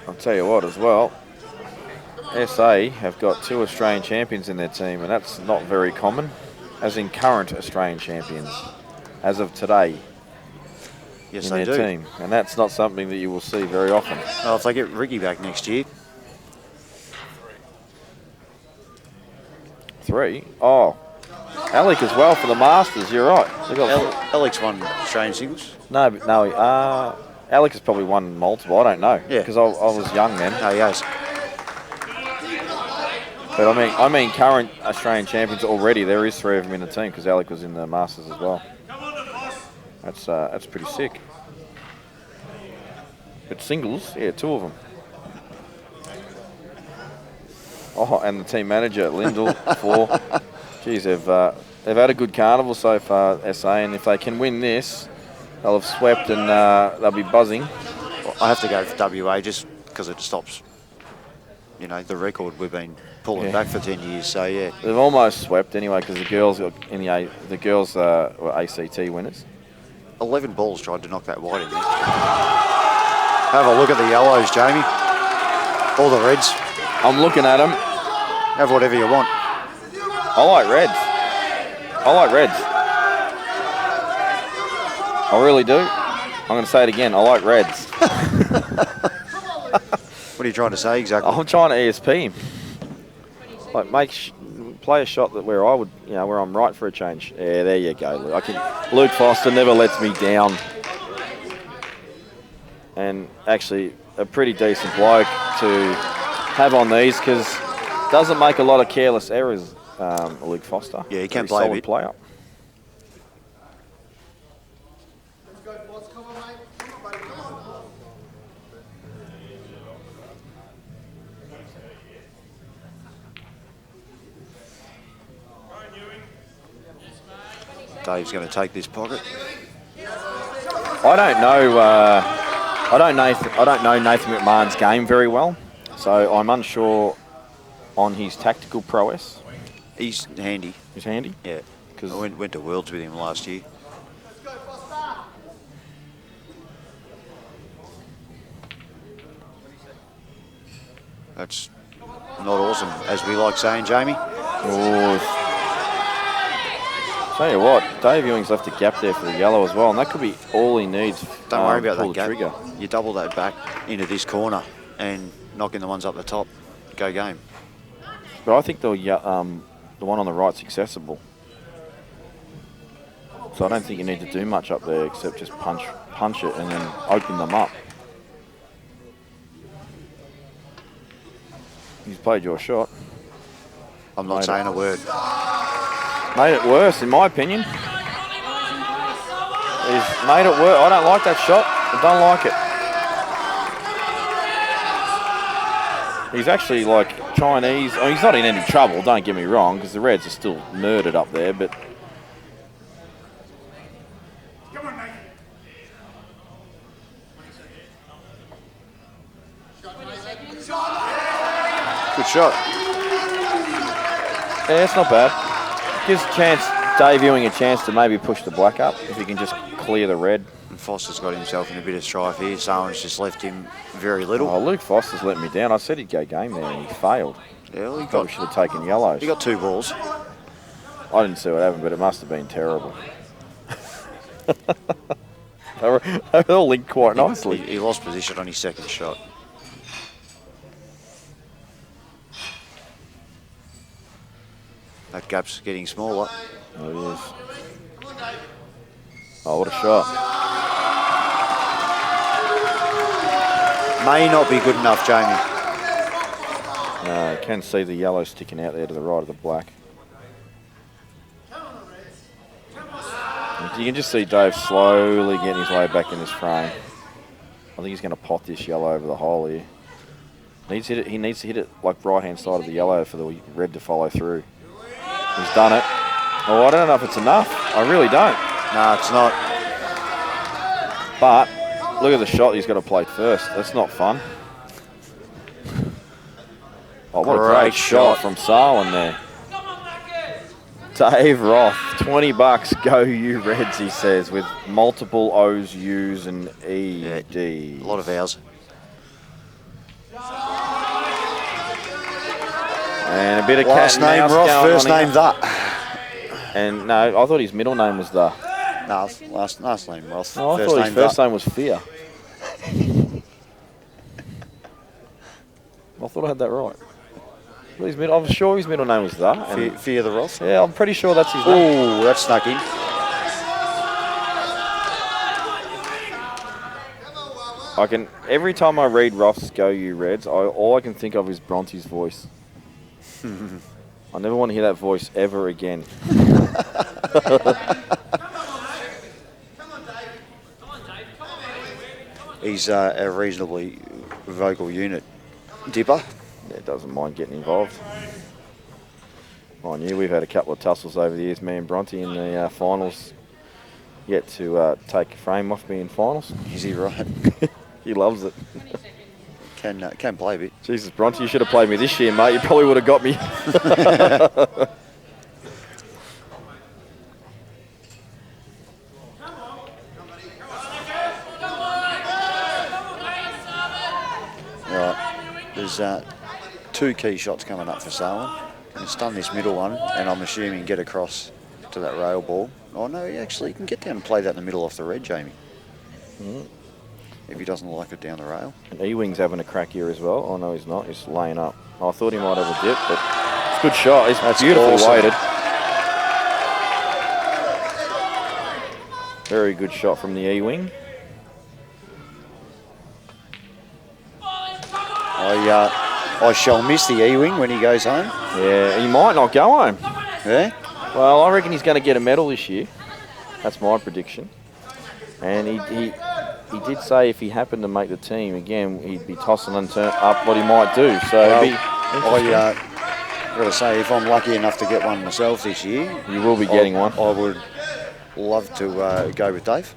I'll tell you what as well, SA have got 2 Australian champions in their team, and that's not very common, as in current Australian champions, as of today, Yes, in they their do. team. And that's not something that you will see very often. Well, if they get Ricky back next year, 3. Oh, Alec as well for the Masters, you're right. They got Alex won Australian singles. no, Alec has probably won multiple, I don't know, Yeah. because I was young then. No, he has. But I mean current Australian champions already. There is 3 of them in the team because Alec was in the Masters as well. That's pretty sick. But singles, yeah, 2 of them. Oh, and the team manager, Lyndall, 4. Geez, they've had a good carnival so far, SA, and if they can win this, they'll have swept and they'll be buzzing. Well, I have to go for WA just because it stops, you know, the record we've been pulling back for 10 years. So yeah, They've almost swept anyway because the girls got in the girls were ACT winners. 11 balls tried to knock that wide in there. Have a look at the yellows, Jamie. All the reds. I'm looking at them. Have whatever you want. I like reds. I like reds. I really do. I'm going to say it again. I like reds. What are you trying to say exactly? I'm trying to ESP him. Like play a shot that where I would, where I'm right for a change. Yeah, there you go, Luke. Luke Foster never lets me down. And actually, a pretty decent bloke to have on these because doesn't make a lot of careless errors. Luke Foster. Yeah, he can Very play a solid bit. player. Let's go, boss. Come on, mate. Come on, buddy. Come on. Dave's going to take this pocket. I don't know. I don't know Nathan McMahon's game very well, so I'm unsure on his tactical prowess. He's handy. He's handy. Yeah, because I went to Worlds with him last year. Let's go, Foster. That's not awesome, as we like saying, Jamie. Oh. Tell you what, Dave Ewing's left a gap there for the yellow as well, and that could be all he needs. Don't worry about pull that the gap. trigger. You double that back into this corner and knock in the ones up the top. Go game. But I think the one on the right's accessible. So I don't think you need to do much up there except just punch it and then open them up. He's played your shot. I'm not saying a word. Made it worse, in my opinion. He's made it worse. I don't like that shot. I don't like it. He's actually like Chinese. Oh, he's not in any trouble, don't get me wrong, because the Reds are still murdered up there, but... Good shot. Yeah, it's not bad. Gives Dave Ewing a chance to maybe push the black up, if he can just clear the red. And Foster's got himself in a bit of strife here. Someone's just left him very little. Oh, Luke Foster's let me down. I said he'd go game there and he failed. Yeah, well, Probably should have taken yellows. he got 2 balls. I didn't see what happened, but it must have been terrible. they were all linked quite nicely. He lost position on his second shot. That gap's getting smaller. Oh, it is. Oh, what a shot. May not be good enough, Jamie. No, you can see the yellow sticking out there to the right of the black. You can just see Dave slowly getting his way back in this frame. I think he's going to pot this yellow over the hole here. He needs to hit it like right-hand side of the yellow for the red to follow through. He's done it. Oh, I don't know if it's enough. I really don't. No, it's not. But look at the shot he's got to play first. That's not fun. Oh, what a great shot from Sarwin there. Dave Roth, $20, go you Reds, he says, with multiple O's, U's and EDs. A lot of ours. And a bit of Last cat and name mouse Roth, going first on name here. that. And no, I thought his middle name was the. No, last name Roth. Oh, I thought his first name was Fear. I thought I had that right. I'm sure his middle name was that. Fear the Roth. Yeah, I'm pretty sure that's his name. Oh, that snuck in. Every time I read Roth's Go You Reds, all I can think of is Bronte's voice. I never want to hear that voice ever again. He's a reasonably vocal unit. Dipper. Yeah, doesn't mind getting involved. Mind you, we've had a couple of tussles over the years, me and Bronte in the finals. Yet to take a frame off me in finals. Is he right? He loves it. Can play a bit. Jesus, Bronte, you should have played me this year, mate. You probably would have got me. Right. There's 2 key shots coming up for Sarwin. He's stun this middle one, and I'm assuming get across to that rail ball. Oh no, he actually can get down and play that in the middle off the red, Jamie. If he doesn't like it down the rail. And E-Wing's having a crack here as well. Oh no, he's not. He's laying up. Oh, I thought he might have a dip, but it's a good shot. It's beautifully weighted. Very good shot from the E-Wing. I shall miss the E-Wing when he goes home. Yeah, he might not go home. Yeah? Well, I reckon he's going to get a medal this year. That's my prediction. And he did say if he happened to make the team again, he'd be tossing and turn up what he might do. So I've got to say, if I'm lucky enough to get one myself this year, you will be getting one. I would love to go with Dave.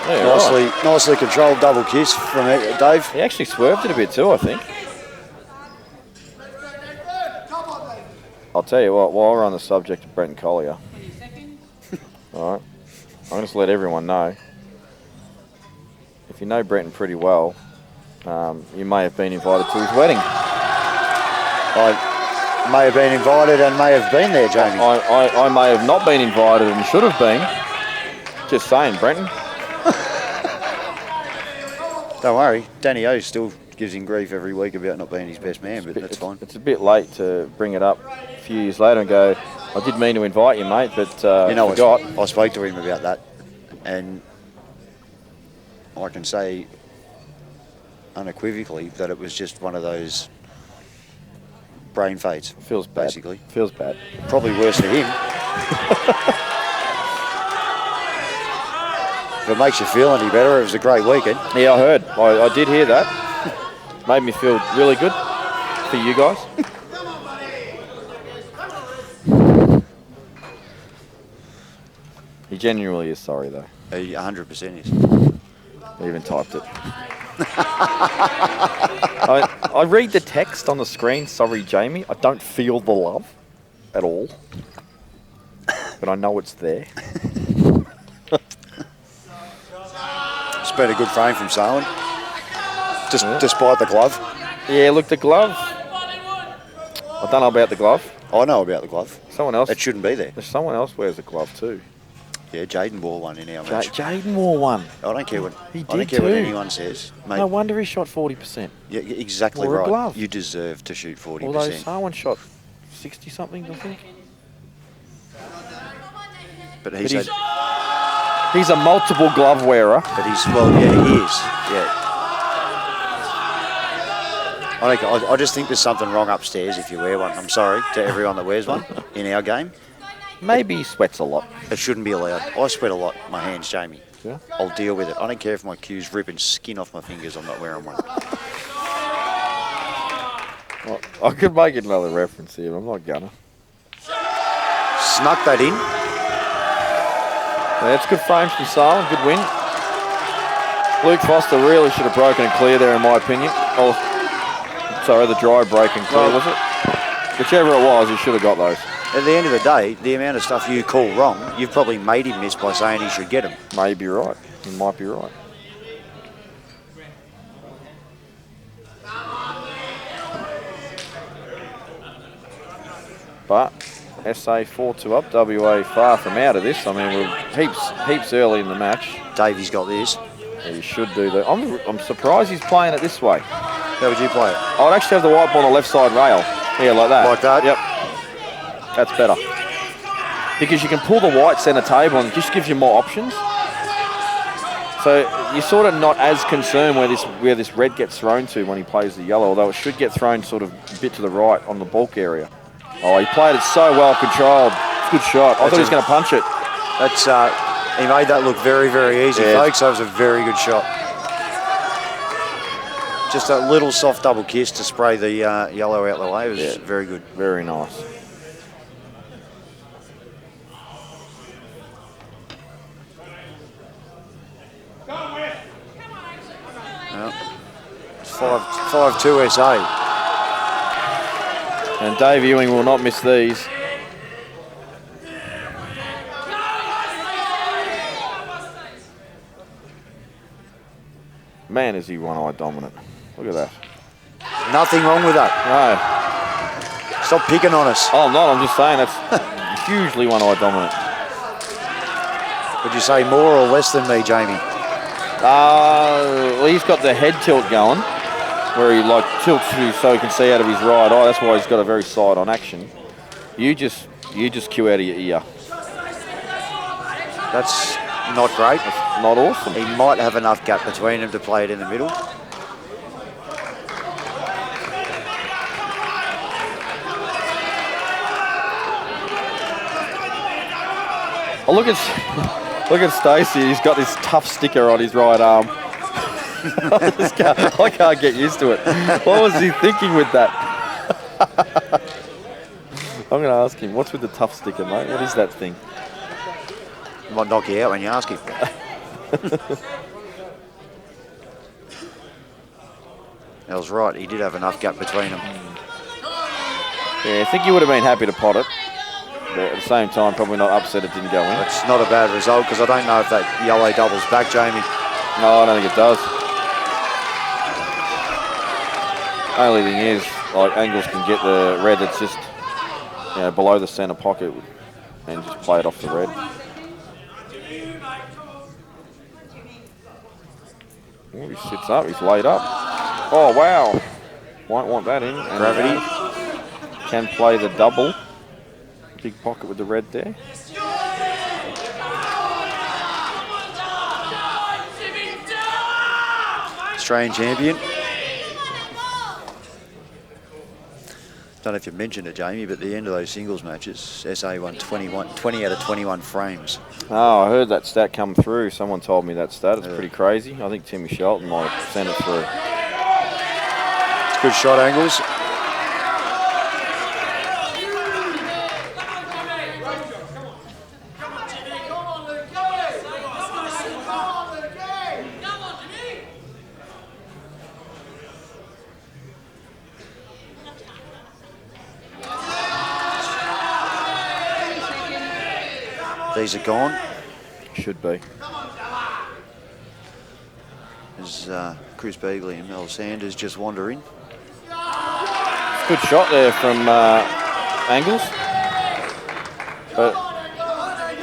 Yeah, Nicely controlled double kiss from Dave. He actually swerved it a bit too, I think. I'll tell you what, while we're on the subject of Brenton Collier, 20 seconds. all right, I'm going to let everyone know. If you know Brenton pretty well, you may have been invited to his wedding. I may have been invited and may have been there, Jamie. I may have not been invited and should have been. Just saying, Brenton. Don't worry, Danny O still gives him grief every week about not being his best man, but that's fine. It's a bit late to bring it up a few years later and go, I did mean to invite you, mate, but forgot. I spoke to him about that, and I can say unequivocally that it was just one of those brain fades. Feels bad. Basically. Feels bad. Probably worse for him. If it makes you feel any better, it was a great weekend. Yeah, I heard. I did hear that. Made me feel really good for you guys. He genuinely is sorry, though. He 100% is. He even typed it. I read the text on the screen, sorry, Jamie. I don't feel the love at all. But I know it's there. It's been a good frame from Salem. Despite the glove. Yeah, look, the glove. I don't know about the glove. I know about the glove. Someone else. It shouldn't be there. There's someone else wears a glove too. Yeah, Jaden wore one in our match. Jaden wore one. I don't care what He I don't did care what too. anyone says, mate. No wonder he shot 40%. Yeah, exactly Wore a right. glove. You deserve to shoot 40%. Although someone shot 60 something, I think. But He's a multiple glove wearer. But he's, well, yeah, he is. Yeah. I just think there's something wrong upstairs if you wear one. I'm sorry to everyone that wears one in our game. Maybe he sweats a lot. It shouldn't be allowed. I sweat a lot. My hands, Jamie. Yeah. I'll deal with it. I don't care if my cue's ripping skin off my fingers. I'm not wearing one. Well, I could make another reference here, but I'm not gonna. Snuck that in. Yeah, it's good frames from Salem. Good win. Luke Foster really should have broken it clear there, in my opinion. Oh, sorry, the dry break and clear, was it? Whichever it was, he should have got those. At the end of the day, the amount of stuff you call wrong, you've probably made him miss by saying he should get them. Maybe right. He might be right. But SA 4-2 up, WA far from out of this. I mean, we're heaps early in the match. Davey's got this. Yeah, you should do that. I'm surprised he's playing it this way. How would you play it? I would actually have the white ball on the left side rail. Yeah, like that. Like that? Yep. That's better. Because you can pull the white centre table and it just gives you more options. So you're sort of not as concerned where this red gets thrown to when he plays the yellow, although it should get thrown sort of a bit to the right on the bulk area. Oh, he played it so well controlled. It's a good shot. I thought he was going to punch it. That's he made that look very, very easy, folks. That was a very good shot. Just a little soft double kiss to spray the yellow out the way. It was very good. Very nice. It's 5-2 SA. And Dave Ewing will not miss these. Man, is he one-eye dominant. Look at that. Nothing wrong with that. No. Stop picking on us. Oh, no, I'm just saying that's hugely one-eye dominant. Would you say more or less than me, Jamie? Well, he's got the head tilt going, where he like tilts you so he can see out of his right eye. That's why he's got a very side-on action. You just cue out of your ear. That's not great. That's not awesome. He might have enough gap between them to play it in the middle. Oh, look at Stacey. He's got this tough sticker on his right arm. I can't get used to it. What was he thinking with that? I'm going to ask him, what's with the tough sticker, mate? What is that thing? Might knock you out when you ask him. That was right. He did have enough gap between them. Yeah, I think he would have been happy to pot it. But at the same time, probably not upset it didn't go in. It's not a bad result because I don't know if that yellow doubles back, Jamie. No, I don't think it does. Only thing is, like, Angles can get the red that's just, you know, below the centre pocket and just play it off the red. Oh, he sits up, he's laid up. Oh, wow. Won't want that in. And Gravity. Can play the double. Big pocket with the red there. Australian champion. don't know if you mentioned it, Jamie, but at the end of those singles matches, SA won 20 out of 21 frames. Oh, I heard that stat come through. Someone told me that stat. It's pretty crazy. I think Timmy Shelton might have sent it through. It's good shot angles. These are gone. Should be. There's Chris Beagley and Mel Sanders just wandering. Good shot there from Angles. But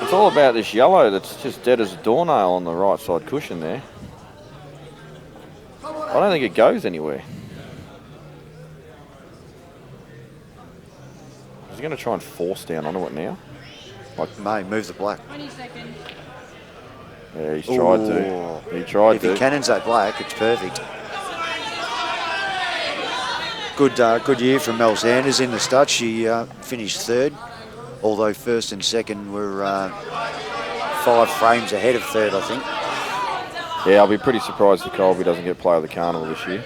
it's all about this yellow that's just dead as a doornail on the right side cushion there. I don't think it goes anywhere. Is he going to try and force down onto it now? Like May, move the black. 20 seconds. Yeah, he's tried to. He tried If to. he cannons that black, it's perfect. Good year from Mel Sanders in the stud. She finished third, although first and second were 5 frames ahead of third, I think. Yeah, I'll be pretty surprised if Colby doesn't get Player of the Carnival this year.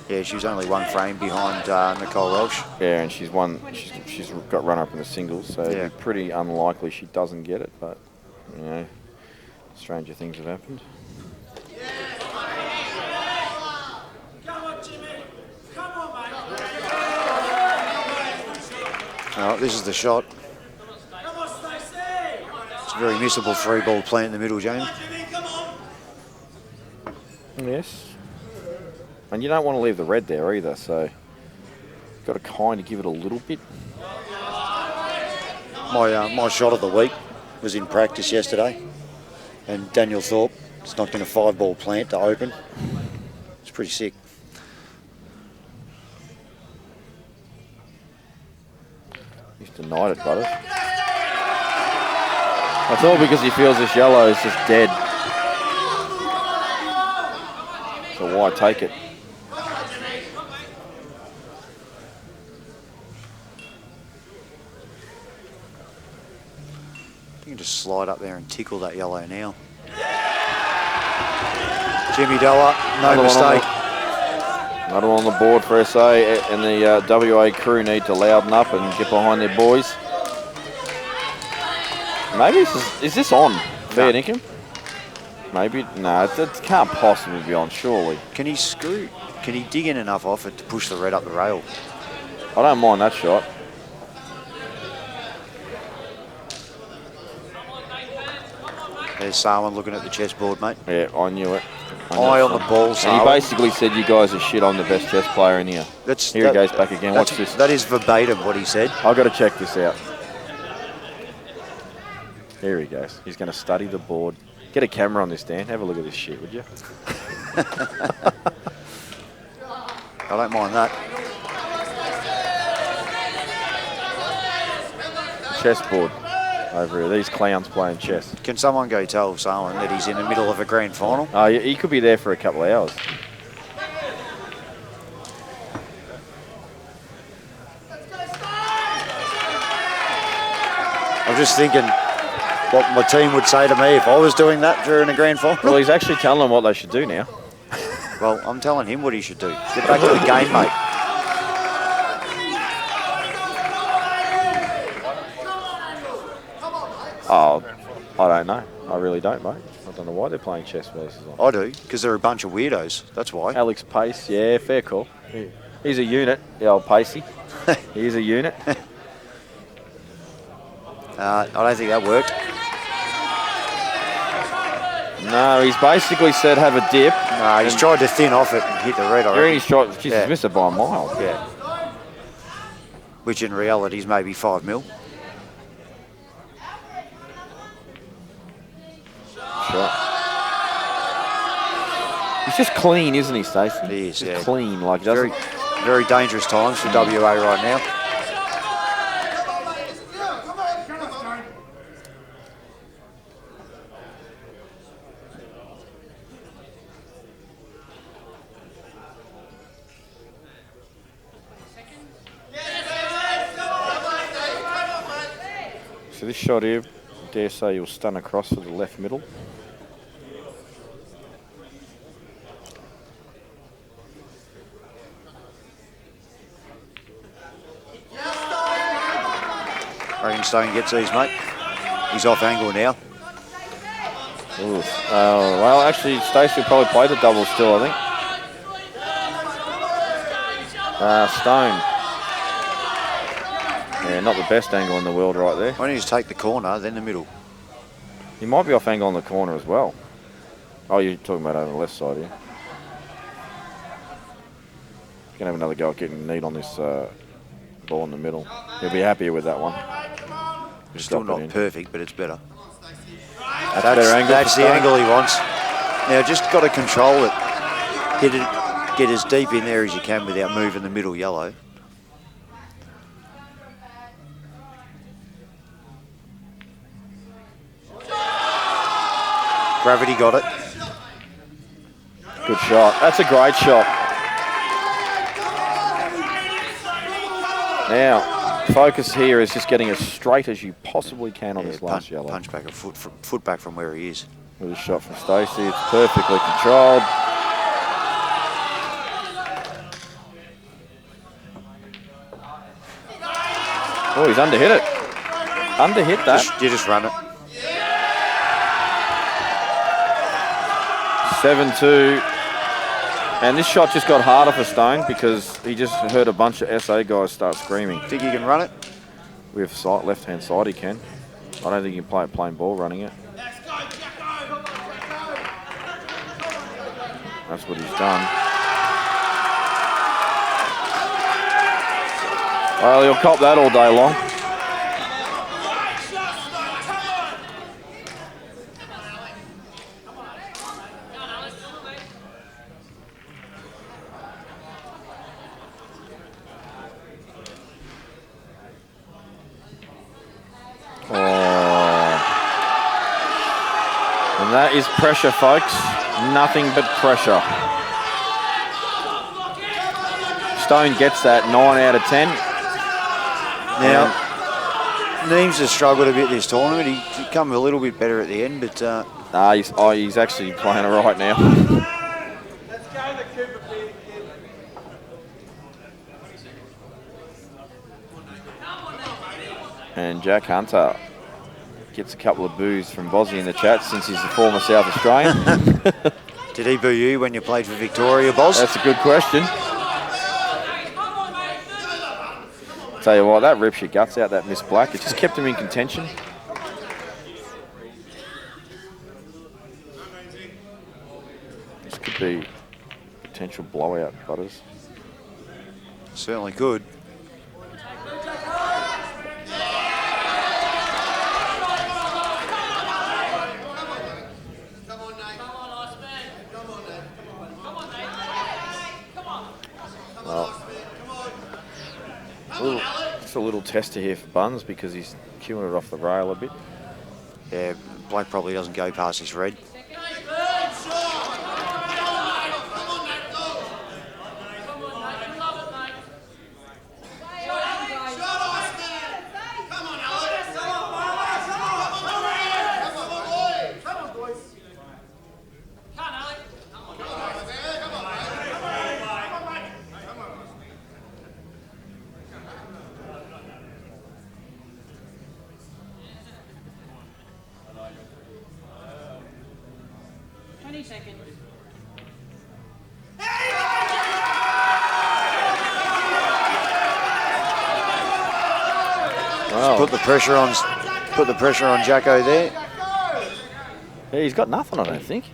Yeah, she was only 1 frame behind Nicole Welsh. Yeah, and she's got run up in the singles, so Yeah. it'd be pretty unlikely she doesn't get it. But you know, stranger things have happened. Oh, this is the shot. It's a very missable 3-ball plant in the middle, Jamie. Yes. And you don't want to leave the red there either, so you've got to kind of give it a little bit. My shot of the week was in practice yesterday, and Daniel Thorpe is knocked in a 5-ball plant to open. It's pretty sick. He's denied it, Butters. That's all because he feels this yellow is just dead. So why take it? You can just slide up there and tickle that yellow now. Jimmy Della, no mistake. Another one on the board for SA, and the WA crew need to louden up and get behind their boys. Maybe is this on? Fair dinkum? Maybe? No, it can't possibly be on, surely. Can he dig in enough off it to push the red up the rail? I don't mind that shot. There's Sarwin looking at the chessboard, mate. Yeah, I knew it. Eye on the ball, And he Sarwin. basically said, you guys are shit, I'm the best chess player in here. Here he goes back again, watch this. That is verbatim what he said. I've got to check this out. Here he goes. He's going to study the board. Get a camera on this, Dan. Have a look at this shit, would you? I don't mind that. Chessboard over here. These clowns playing chess. Can someone go tell Sarwin that he's in the middle of a grand final? Oh, he could be there for a couple of hours. I'm just thinking what my team would say to me if I was doing that during a grand final. Well, he's actually telling them what they should do now. Well, I'm telling him what he should do. Get back to the game, mate. Oh, I don't know. I really don't, mate. I don't know why they're playing chess versus on. I do, because they're a bunch of weirdos. That's why. Alex Pace, yeah, fair call. He's a unit, the old Pacey. He's a unit. I don't think that worked. No, he's basically said have a dip. No, he's tried to thin off it and hit the red, I reckon. He's tried, geez, he's missed it by a mile. Yeah. Which in reality is maybe 5 mil. Shot. He's just clean, isn't he, Stacey? He is, just yeah. clean, like he doesn't. Very dangerous times for WA right now. So this shot here, I dare say you'll stun across for the left middle. Stone gets these, mate. He's off angle now. Ooh. Well, actually, Stacey will probably play the double still, I think. Stone. Yeah, not the best angle in the world right there. Why don't you just take the corner, then the middle? He might be off angle on the corner as well. Oh, you're talking about over the left side, yeah. He's going to have another go at getting neat on this ball in the middle. He'll be happier with that one. It's still not perfect, but it's better. That's better angle. That's the angle he wants. Now, just got to control it. Get as deep in there as you can without moving the middle yellow. Gravity got it. Good shot. That's a great shot. Now, focus here is just getting as straight as you possibly can on this last yellow. Punch back a foot back from where he is. With a shot from Stacey, it's perfectly controlled. Oh, he's underhit it. Underhit that. You just run it. 7-2. And this shot just got harder for Stone because he just heard a bunch of SA guys start screaming. Think you can run it? With left-hand side he can. I don't think he can play a plain ball running it. That's what he's done. Well, he'll cop that all day long. And that is pressure, folks. Nothing but pressure. Stone gets that 9 out of 10. Now, Neems has struggled a bit this tournament. He come a little bit better at the end, but... he's actually playing all right now. Let's go the Cooper Peter kid. And Jack Hunter gets a couple of boos from Bozzy in the chat since he's a former South Australian. Did he boo you when you played for Victoria, Boz? That's a good question. Tell you what, that rips your guts out, that Miss Black. It just kept him in contention. This could be potential blowout, Butters. Certainly could. Just a little tester here for Buns because he's queuing it off the rail a bit. Yeah, Black probably doesn't go past his red. Put the pressure on Jacko there. Yeah, he's got nothing, I don't think.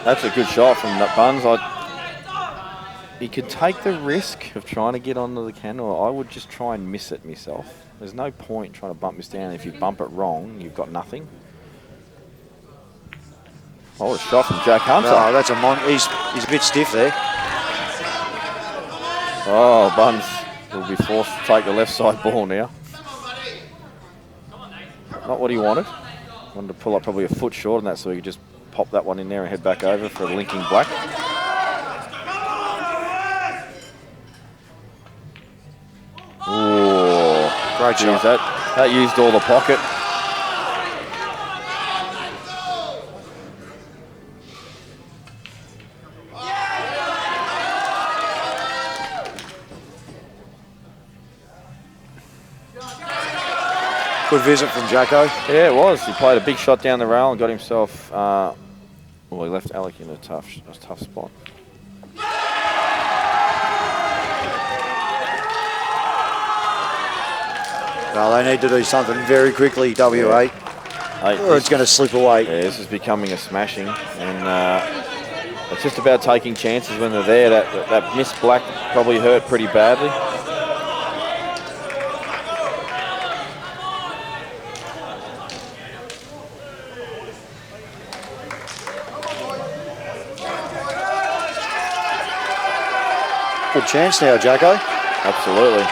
That's a good shot from that Buns. He could take the risk of trying to get onto the candle. I would just try and miss it myself. There's no point trying to bump this down. If you bump it wrong, you've got nothing. Oh, what a shot from Jack Hunter. No, that's he's a bit stiff there. Oh, Buns will be forced to take the left side ball now. Not what he wanted. Wanted to pull up probably a foot short on that so he could just pop that one in there and head back over for a linking black. Ooh, great shot. That That used all the pocket. Good visit from Jacko. Yeah, it was. He played a big shot down the rail and got himself, well, he left Alec in a tough spot. No, they need to do something very quickly, WA, or it's going to slip away. Yeah, this is becoming a smashing, and it's just about taking chances when they're there. That missed black probably hurt pretty badly. Good chance now, Jacko. Absolutely.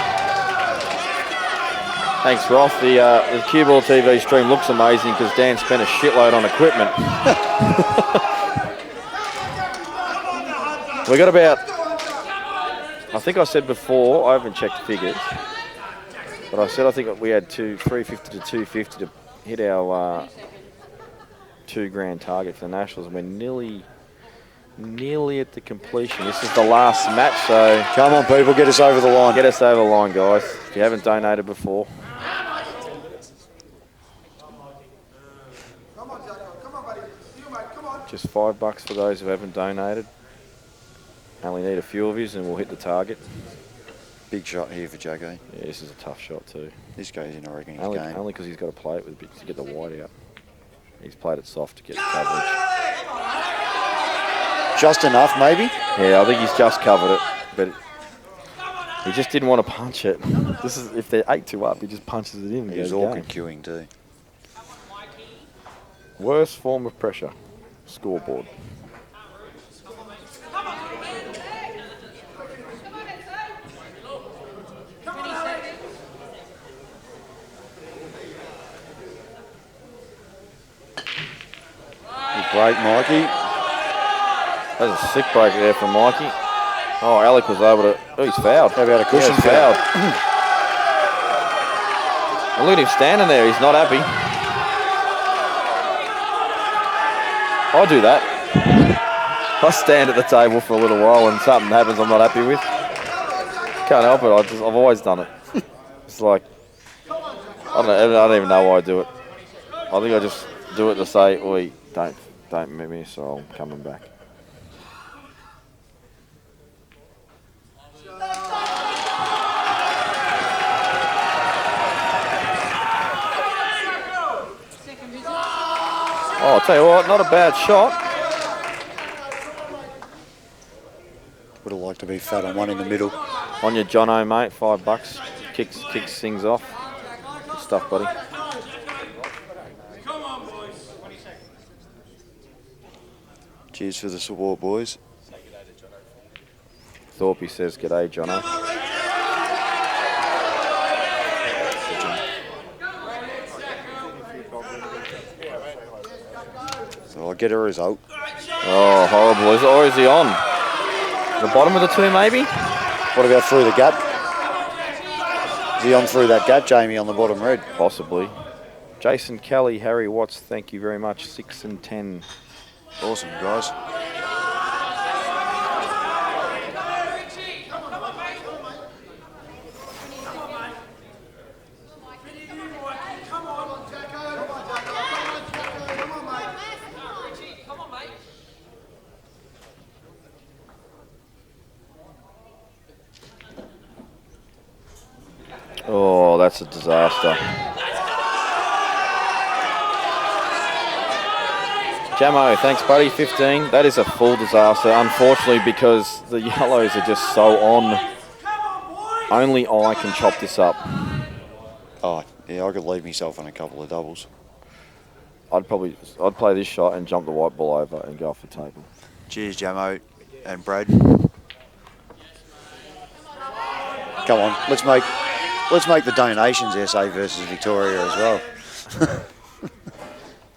Thanks, Roth. The cue ball TV stream looks amazing because Dan spent a shitload on equipment. We got about, I think I said before, I haven't checked the figures, but I said I think we had 350 to 250 to hit our $2 grand target for the Nationals, and we're nearly at the completion. This is the last match, so come on, people, get us over the line. Get us over the line, guys. If you haven't donated before. Come on, Jacko. Come on, buddy. You, mate. Come on. Just $5 for those who haven't donated. Only need a few of yous and we'll hit the target. Big shot here for Jacko. Yeah, this is a tough shot too. This goes in, I reckon, his Only game. because he's got to play it with to get the wide out. He's played it soft to get coverage. Just enough, maybe? Yeah, I think he's just covered it, but he just didn't want to punch it. This is if they're 8-2 up, he just punches it in. And He was goes awkward game. queuing too. Worst form of pressure. Scoreboard. Great, Mikey. That's a sick break there from Mikey. Oh, Alec was able to. Oh, he's fouled. How about a cushion fouled? And look at him standing there. He's not happy. I do that. I stand at the table for a little while and something happens I'm not happy with. Can't help it. I've always done it. It's like I don't even know why I do it. I think I just do it to say, "Oi, don't meet me, so I'm coming back." Oh, I'll tell you what, not a bad shot. Would have liked to be fat on one in the middle. On your Jono, mate, $5. Kicks things off. Good stuff, buddy. Cheers for the support, boys. Thorpe says, "G'day, Jono." So I'll get a result. Oh, horrible. Or is he on? The bottom of the two, maybe? What about through the gap? Is he on through that gap, Jamie, on the bottom red? Possibly. Jason Kelly, Harry Watts, thank you very much. 6 and 10. Awesome, guys. Oh, that's a disaster. Jamo, thanks, buddy. 15. That is a full disaster, unfortunately, because the yellows are just so on. Only I can chop this up. Oh, yeah, I could leave myself on a couple of doubles. I'd play this shot and jump the white ball over and go off the table. Cheers, Jamo and Brad. Come on, let's make the donations SA versus Victoria as well.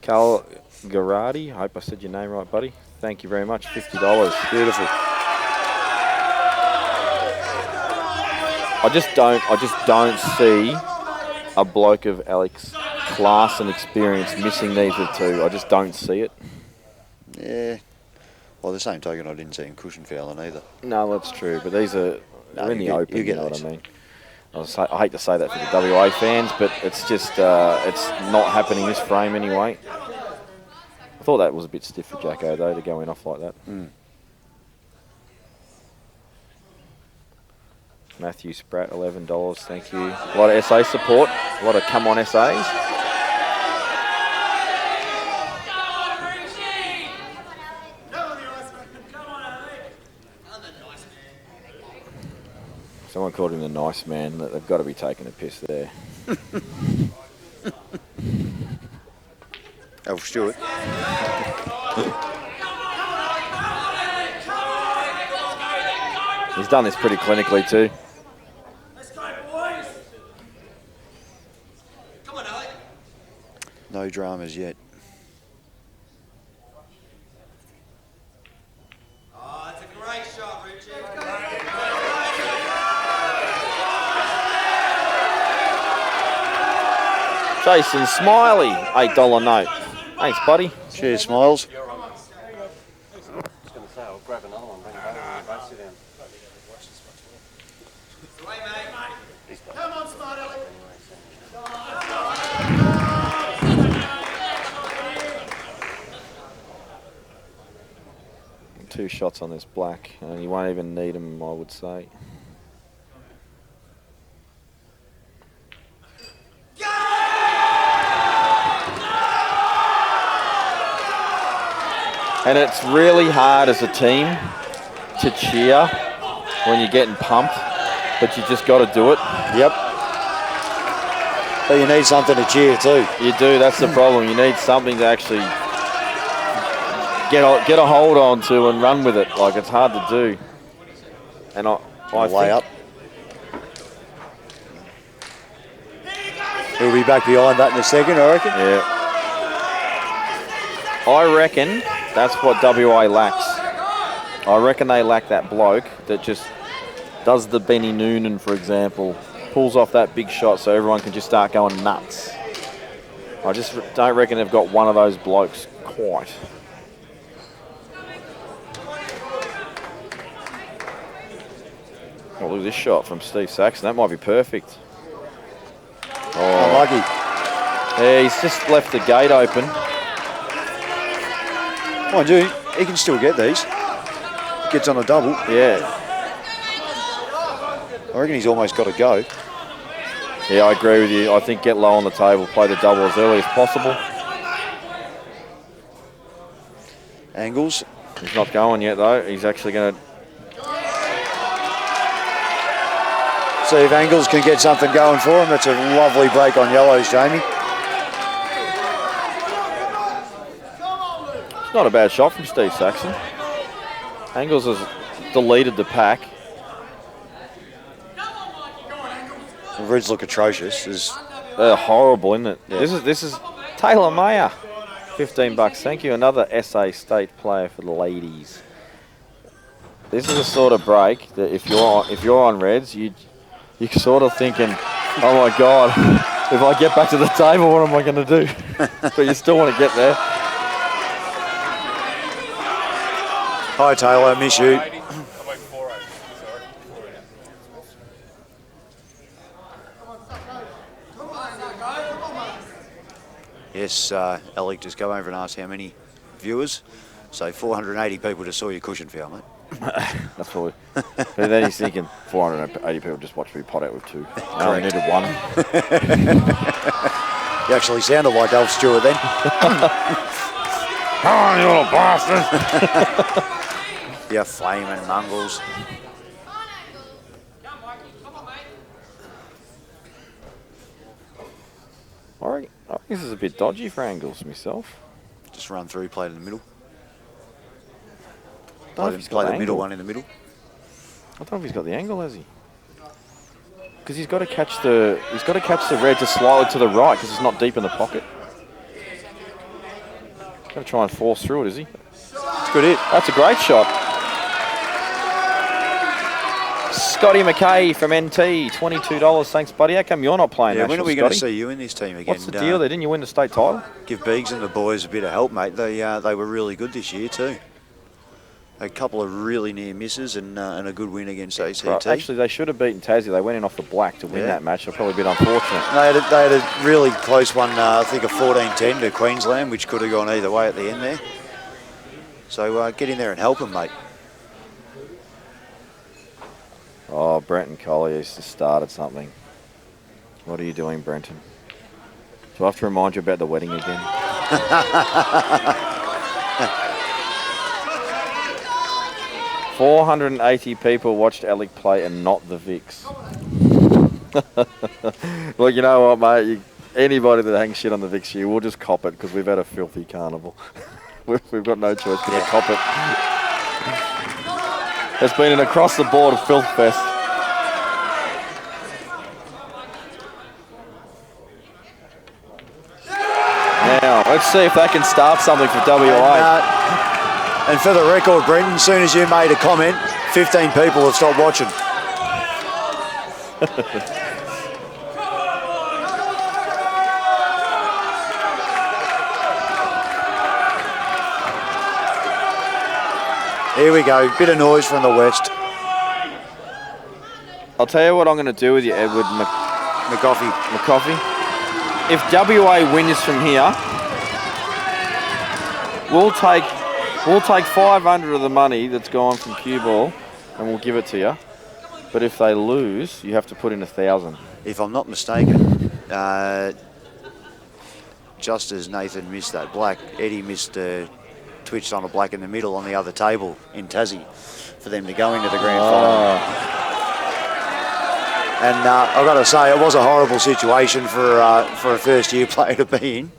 Carl Garati, I hope I said your name right, buddy. Thank you very much. $50. Beautiful. I just don't see a bloke of Alex's class and experience missing these with 2. I just don't see it. Yeah. Well, the same token, I didn't see him cushion fouling either. No, that's true, but these are they're in the open, you know what I these. mean? I hate to say that for the WA fans, but it's just it's not happening this frame anyway. I thought that was a bit stiff for Jacko, though, to go in off like that. Matthew Spratt, $11, thank you. A lot of SA support, a lot of come on SAs. Someone called him the nice man. They've got to be taking a piss there. Alf Stewart. He's done this pretty clinically too. Let's go, boys. Come on, Alec. No dramas yet. Oh, it's a great shot, Richie. Jason Smiley, $8 note. Thanks, buddy. Cheers, Smiles. Come on, smart Ellie. 2 shots on this black, and you won't even need them, I would say. And it's really hard as a team to cheer when you're getting pumped, but you just got to do it. Yep. But you need something to cheer too. You do, that's the problem. You need something to actually get a hold on to and run with it. Like, it's hard to do. And I Lay think up. He'll be back behind that in a second, I reckon. Yeah. I reckon that's what WA lacks. I reckon they lack that bloke that just does the Benny Noonan, for example, pulls off that big shot so everyone can just start going nuts. I just don't reckon they've got one of those blokes quite. Oh, look at this shot from Steve Saxon. That might be perfect. Oh, Unlucky. yeah, he's just left the gate open. Mind you, he can still get these. Gets on a double. Yeah. I reckon he's almost got to go. Yeah, I agree with you. I think get low on the table, play the double as early as possible. Angles. He's not going yet, though. He's actually going to... See if Angles can get something going for him. That's a lovely break on yellows, Jamie. It's not a bad shot from Steve Saxon. Angles has deleted the pack. The Reds look atrocious. They're horrible, isn't it? Yeah. This is Taylor Mayer. $15, thank you. Another SA State player for the ladies. This is the sort of break that if you're on Reds, you're sort of thinking, oh my God, if I get back to the table, what am I going to do? But you still want to get there. Hi Taylor, miss you. Yes, Alec, just go over and ask how many viewers. So 480 people just saw your cushion foul, mate. That's probably. But then he's thinking 480 people just watched me pot out with 2. I only needed 1. You actually sounded like Alf Stewart then. Come on, you little bastard! You flaming mongrels. I reckon this is a bit dodgy for Angles myself. Just run through, play it in the middle. Don't know if he's got Play the the middle angle. one in the middle. I don't know if he's got the angle, has he? Because he's got to catch the red to slide to the right because it's not deep in the pocket. Got to try and force through it, is he? It's good hit. That's a great shot. Scotty McKay from NT, $22. Thanks, buddy. How come you're not playing Yeah, national, when are we going to Scotty? see you in this team again? What's the deal there? Didn't you win the state title? Give Beegs and the boys a bit of help, mate. They were really good this year too. A couple of really near misses and a good win against ACT. Right, actually, they should have beaten Tassie. They went in off the black to win that match. They're probably a bit unfortunate. They had a really close one, I think a 14-10 to Queensland, which could have gone either way at the end there. So get in there and help them, mate. Oh, Brenton Collier's just started something. What are you doing, Brenton? Do I have to remind you about the wedding again? 480 people watched Alec play and not the Vicks. Well, you know what, mate? Anybody that hangs shit on the Vicks here, we'll just cop it because we've had a filthy carnival. We've got no choice but to cop it. It's been an across-the-board filth fest. Now, let's see if they can start something for WA. And for the record, Brendan, as soon as you made a comment, 15 people have stopped watching. Here we go, bit of noise from the west. I'll tell you what I'm going to do with you, Edward McCoffey. If WA wins from here, we'll take 500 of the money that's gone from cue ball and we'll give it to you. But if they lose, you have to put in 1,000. If I'm not mistaken, just as Nathan missed that black, Eddie missed twitched on a black in the middle on the other table in Tassie for them to go into the grand final. And I've got to say, it was a horrible situation for a first-year player to be in,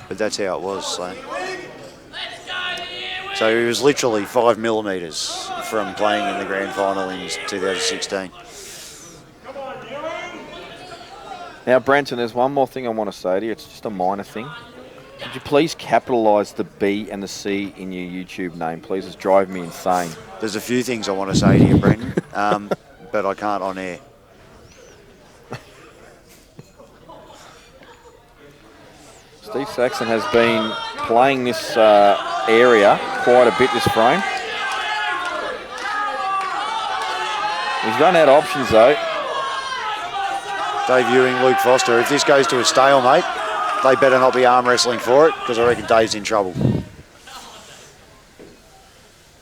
but that's how it was. So he was literally 5 millimetres from playing in the grand final in 2016. Now, Brenton, there's one more thing I want to say to you. It's just a minor thing. Could you please capitalise the B and the C in your YouTube name, please? It's driving me insane. There's a few things I want to say to you, Brendan, but I can't on air. Steve Saxon has been playing this area quite a bit this frame. He's run out of options though. Dave Ewing, Luke Foster. If this goes to a stalemate, they better not be arm wrestling for it because I reckon Dave's in trouble.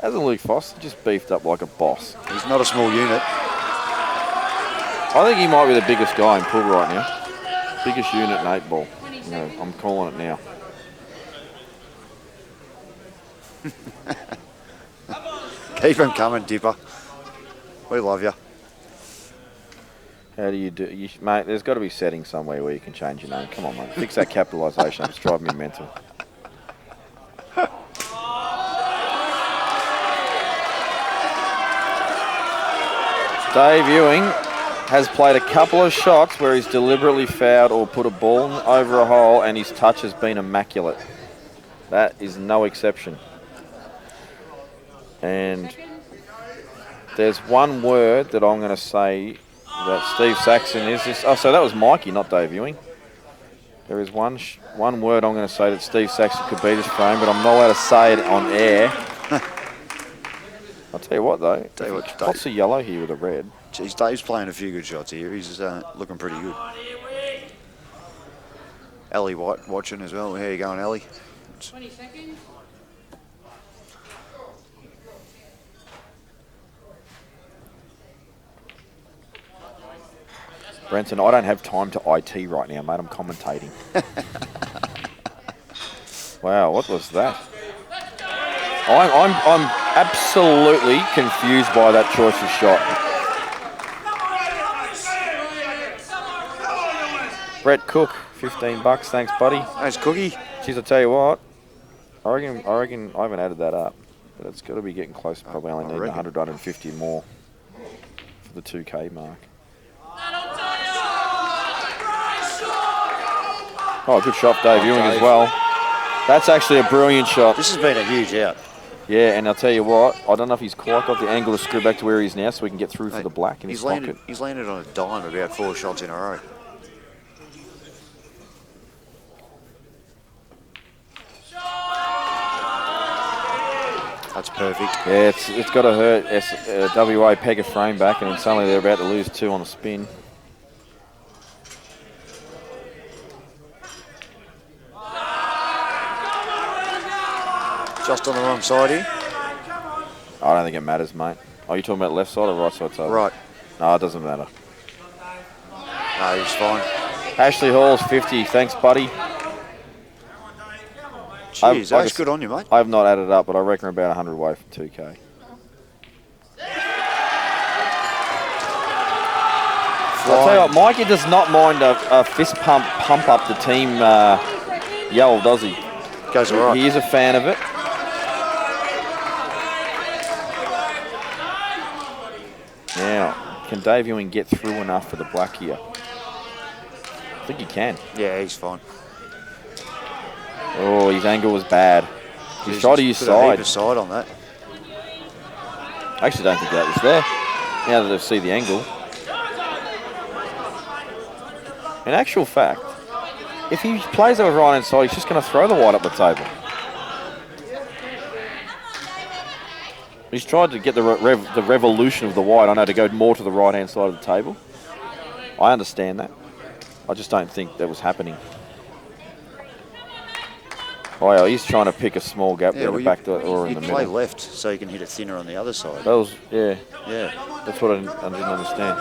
Hasn't Luke Foster just beefed up like a boss? He's not a small unit. I think he might be the biggest guy in pool right now. Biggest unit in 8 ball. You know, I'm calling it now. Keep him coming, Dipper. We love you. How do you do? Mate, there's got to be settings somewhere where you can change your name. Come on, mate. Fix that capitalisation. It's driving me mental. Dave Ewing has played a couple of shots where he's deliberately fouled or put a ball over a hole and his touch has been immaculate. That is no exception. And there's one word that I'm going to say that Steve Saxon is this. Oh, so that was Mikey, not Dave Ewing. There is one word I'm going to say that Steve Saxon could be this frame, but I'm not allowed to say it on air. I'll tell you what, though. Tell you what, What's the yellow here with the red? Jeez, Dave's playing a few good shots here. He's looking pretty good. Ellie White watching as well. How you going, Ellie? 20 seconds. Brenton, I don't have time to IT right now, mate. I'm commentating. Wow, what was that? I'm absolutely confused by that choice of shot. Brett Cook, $15. Thanks, buddy. Thanks, Cookie. Jeez, I tell you what. I reckon I haven't added that up, but it's got to be getting close. Probably only need 100, 150 more for the 2K mark. Oh, good shot, Dave Ewing as well. That's actually a brilliant shot. This has been a huge out. Yeah, and I'll tell you what, I don't know if he's quite got the angle to screw back to where he is now so we can get through for the black in his pocket. He's landed on a dime about 4 shots in a row. That's perfect. Yeah, it's got to hurt WA peg a frame back, and then suddenly they're about to lose 2 on the spin. Just on the wrong side here. I don't think it matters, mate. Are you talking about left side or right side? Right. No, it doesn't matter. No, he's fine. Ashley Hall's 50. Thanks, buddy. Cheers, that's good on you, mate. I have not added up, but I reckon we're about 100 away from 2K. I'll tell you what, Mikey does not mind a fist pump up the team yell, does he? Goes all right. He is a fan of it. Now, can Dave Ewing get through enough for the black here? I think he can. Yeah, he's fine. Oh, his angle was bad. He's tried to use put side. A heap of side on that. I actually don't think that was there. Now that they see the angle. In actual fact, if he plays over right hand side, he's just going to throw the white up the table. He's tried to get the revolution of the white, I know, to go more to the right hand side of the table. I understand that. I just don't think that was happening. Oh, yeah, he's trying to pick a small gap there, the back door or in the middle. You play left so you can hit it thinner on the other side. That was, yeah. Yeah. That's what I didn't understand.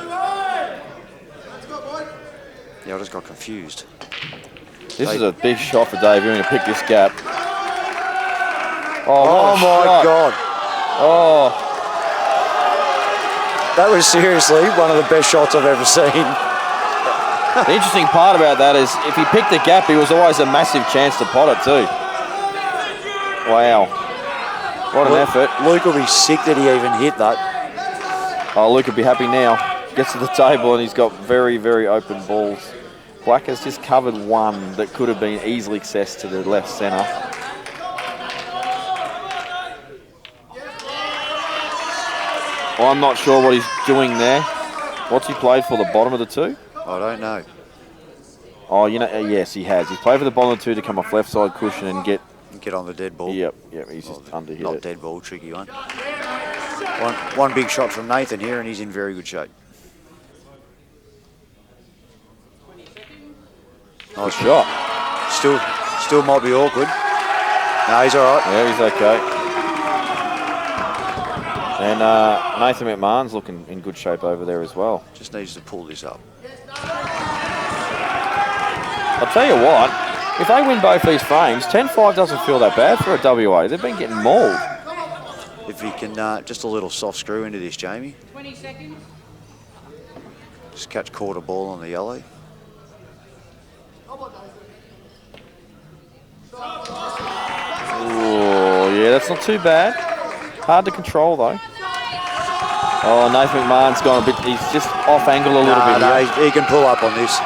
Yeah, I just got confused. This is a big shot for Dave Ewing to pick this gap. Oh my God. Oh. That was seriously one of the best shots I've ever seen. The interesting part about that is if he picked the gap, he was always a massive chance to pot it too. Wow. What an effort. Luke will be sick that he even hit that. Oh, Luke will be happy now. Gets to the table and he's got very, very open balls. Black has just covered one that could have been easily accessed to the left centre. I'm not sure what he's doing there. What's he played for, the bottom of the 2? I don't know. Oh, you know, yes, he has. He's played for the bottom of the 2 to come off left side cushion and get on the dead ball. Yep, he's just underhit it. Not dead ball, tricky one. One big shot from Nathan here and he's in very good shape. Nice shot. Still might be awkward. No, he's all right. Yeah, he's okay. And Nathan McMahon's looking in good shape over there as well. Just needs to pull this up. I'll tell you what, if they win both these frames, 10-5 doesn't feel that bad for a WA. They've been getting mauled. If he can, just a little soft screw into this, Jamie. 20 seconds. Just catch quarter ball on the yellow. Oh, yeah, that's not too bad. Hard to control, though. Oh, Nathan McMahon's gone a bit, he's just off angle a little bit here. He can pull up on this.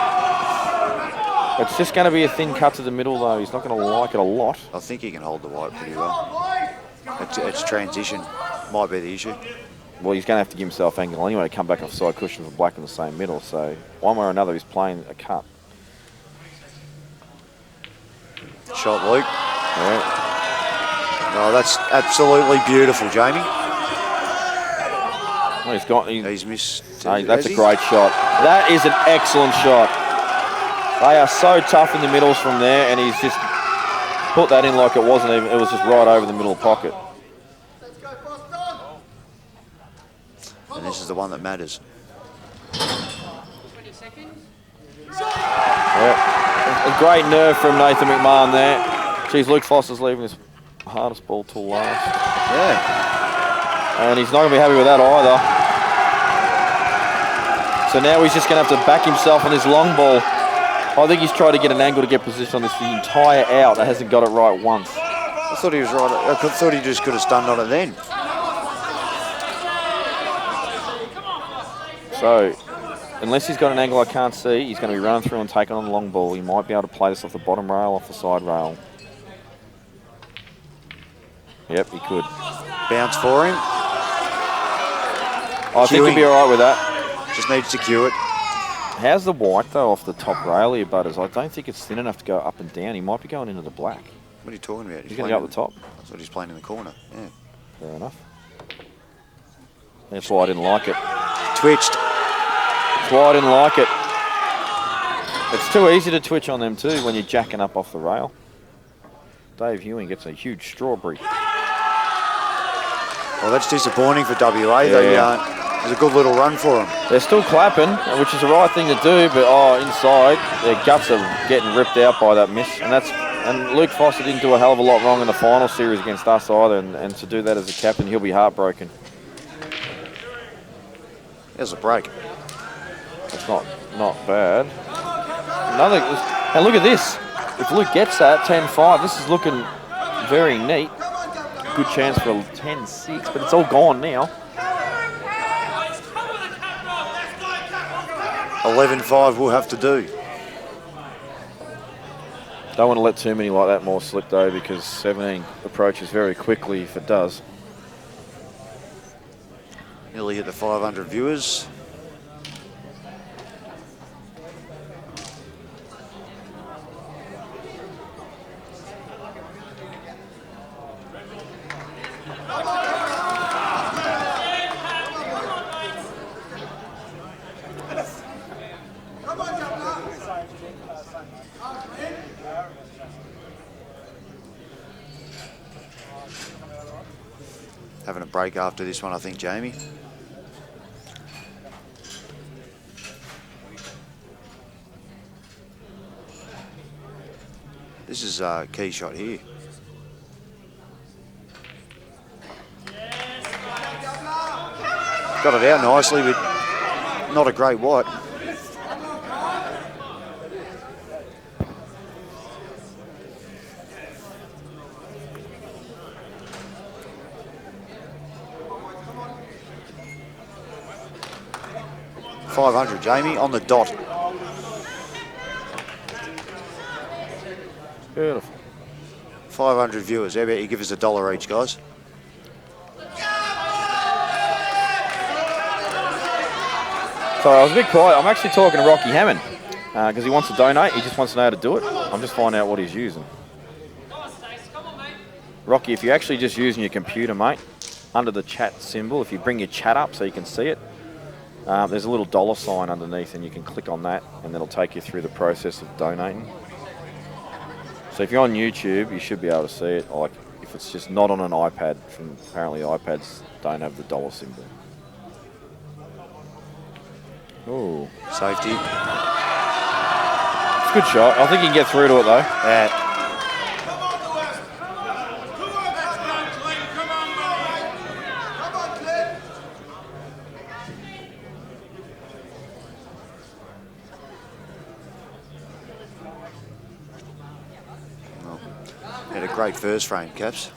It's just going to be a thin cut to the middle, though. He's not going to like it a lot. I think he can hold the white pretty well. It's transition. Might be the issue. Well, he's going to have to give himself angle anyway to come back off side cushion for black in the same middle. So one way or another, he's playing a cut. Shot, Luke. Yeah. Oh, that's absolutely beautiful, Jamie. Well, he's missed. That's a great shot. That is an excellent shot. They are so tough in the middles from there, and he's just put that in like it wasn't even. It was just right over the middle pocket. And this is the one that matters. 20 seconds. Yeah. A great nerve from Nathan McMahon there. Geez, Luke Foster's leaving his hardest ball till last. Yeah. And he's not going to be happy with that either. So now he's just going to have to back himself on this long ball. I think he's tried to get an angle to get position on this the entire out. That hasn't got it right once. I thought he was right. I thought he just could have stunned on it then. So, unless he's got an angle I can't see, he's going to be running through and taking on the long ball. He might be able to play this off the bottom rail, off the side rail. Yep, he could. Bounce for him. I think he'll be all right with that. Just needs to cue it. How's the white, though, off the top rail here, Butters? I don't think it's thin enough to go up and down. He might be going into the black. What are you talking about? He's going to go up the top. That's what he's playing in the corner. Yeah. Fair enough. That's why I didn't like it. Twitched. That's why I didn't like it. It's too easy to twitch on them, too, when you're jacking up off the rail. Dave Ewing gets a huge strawberry. Well, that's disappointing for WA. Yeah. It was a good little run for them. They're still clapping, which is the right thing to do, but inside, their guts are getting ripped out by that miss. And Luke Foster didn't do a hell of a lot wrong in the final series against us either, and to do that as a captain, he'll be heartbroken. There's a break. It's not bad. And look at this. If Luke gets that, 10-5, this is looking very neat. Good chance for a 10-6, but it's all gone now. 11-5 will have to do. Don't want to let too many like that more slip, though, because 17 approaches very quickly if it does. Nearly hit the 500 viewers. Having a break after this one, I think, Jamie. This is a key shot here. Got it out nicely, but not a great white. $500, Jamie, on the dot. Beautiful. 500 viewers. How about you give us $1 each, guys? Sorry, I was a bit quiet. I'm actually talking to Rocky Hammond because he wants to donate. He just wants to know how to do it. I'm just finding out what he's using. Rocky, if you're actually just using your computer, mate, under the chat symbol, if you bring your chat up so you can see it, there's a little $sign underneath, and you can click on that, and it'll take you through the process of donating. So if you're on YouTube, you should be able to see it. Like if it's just not on an iPad, apparently iPads don't have the $symbol. Ooh, safety. It's a good shot. I think you can get through to it though. Yeah. Had a great first frame, Caps.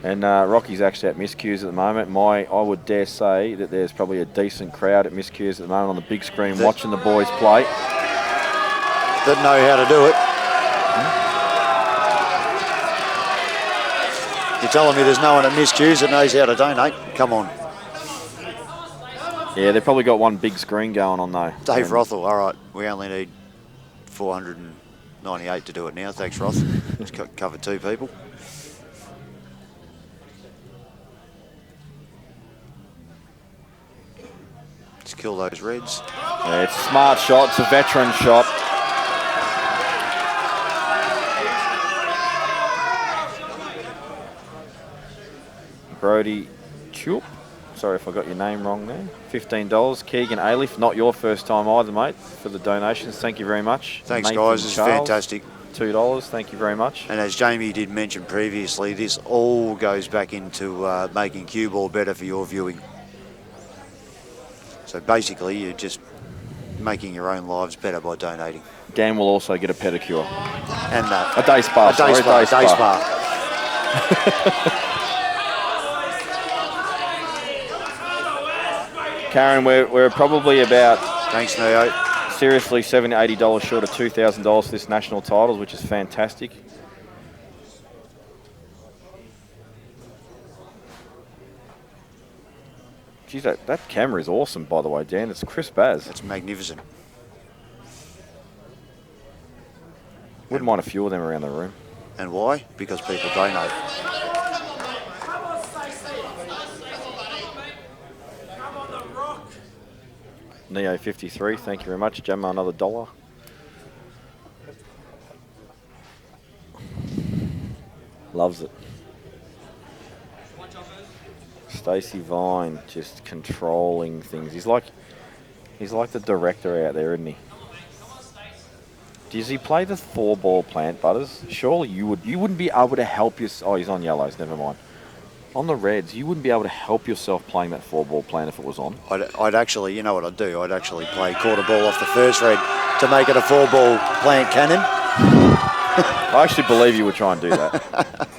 And Rocky's actually at miscues at the moment. I would dare say that there's probably a decent crowd at miscues at the moment on the big screen watching the boys play. That know how to do it. You're telling me there's no one at miscues that knows how to donate? Come on. Yeah, they've probably got one big screen going on though. Dave Rothel, all right, we only need 498 to do it now. Thanks, Roth. Just covered 2 people. Let's kill those reds. Yeah, it's a smart shot. It's a veteran shot. Brody Chulp. Sorry if I got your name wrong there. $15. Keegan Aliff, not your first time either, mate, for the donations. Thank you very much. Thanks, Nathan guys. This is Charles, fantastic. $2. Thank you very much. And as Jamie did mention previously, this all goes back into making cue ball better for your viewing. So basically, you're just making your own lives better by donating. Dan will also get a pedicure. And a day spa. A day spa. Karen, we're probably about, thanks, Neo, seriously $70 to $80 short of $2,000 for this national titles, which is fantastic. Geez, that camera is awesome, by the way, Dan. It's crisp as. It's magnificent. Wouldn't mind a few of them around the room. And why? Because people donate. Neo 53, thank you very much. Gemma, another $1. Loves it. Stacey Vine just controlling things. He's like the director out there, isn't he? Does he play the 4-ball plant, Butters? Surely you wouldn't be able to help yourself. Oh, he's on yellows, never mind. On the reds, you wouldn't be able to help yourself playing that 4-ball plant if it was on. I'd actually, you know what I'd do? I'd actually play quarter ball off the first red to make it a 4-ball plant cannon. I actually believe you would try and do that.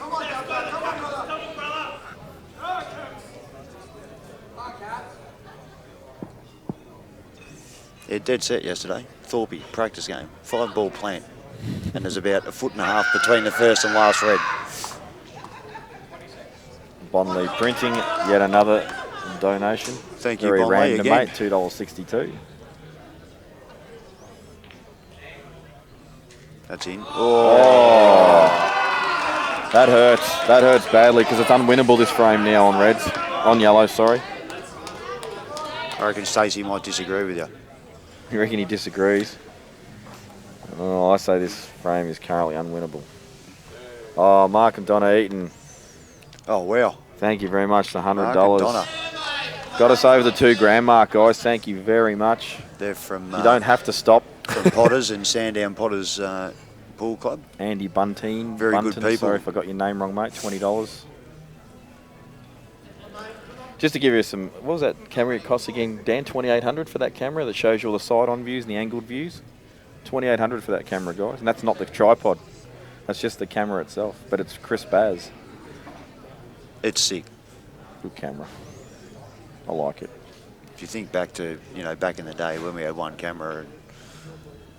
Yeah, dead set yesterday. Thorpe practice game, 5-ball plant. And there's about 1.5 feet between the first and last red. Bonley Printing, yet another donation. Thank you, Very Bonley, random, again. mate, $2.62. That's in. Oh, that hurts. That hurts badly because it's unwinnable this frame now on reds, on yellow. Sorry. I reckon Stacey might disagree with you. You reckon he disagrees? Oh, I say this frame is currently unwinnable. Oh, Mark and Donna Eaton. Oh, wow. Thank you very much. The $100. Mark and Donna. Got us over the $2,000 mark, guys. Thank you very much. They're from... You don't have to stop. From Potters and Sandown Potters Pool Club. Andy Bunteen. Very good people. Sorry if I got your name wrong, mate. $20. Just to give you some, what was that camera it cost again, Dan? $2,800 for that camera that shows you all the side-on views and the angled views. $2,800 for that camera, guys. And that's not the tripod. That's just the camera itself. But it's crisp as. It's sick. Good camera. I like it. If you think back to, you know, back in the day when we had one camera and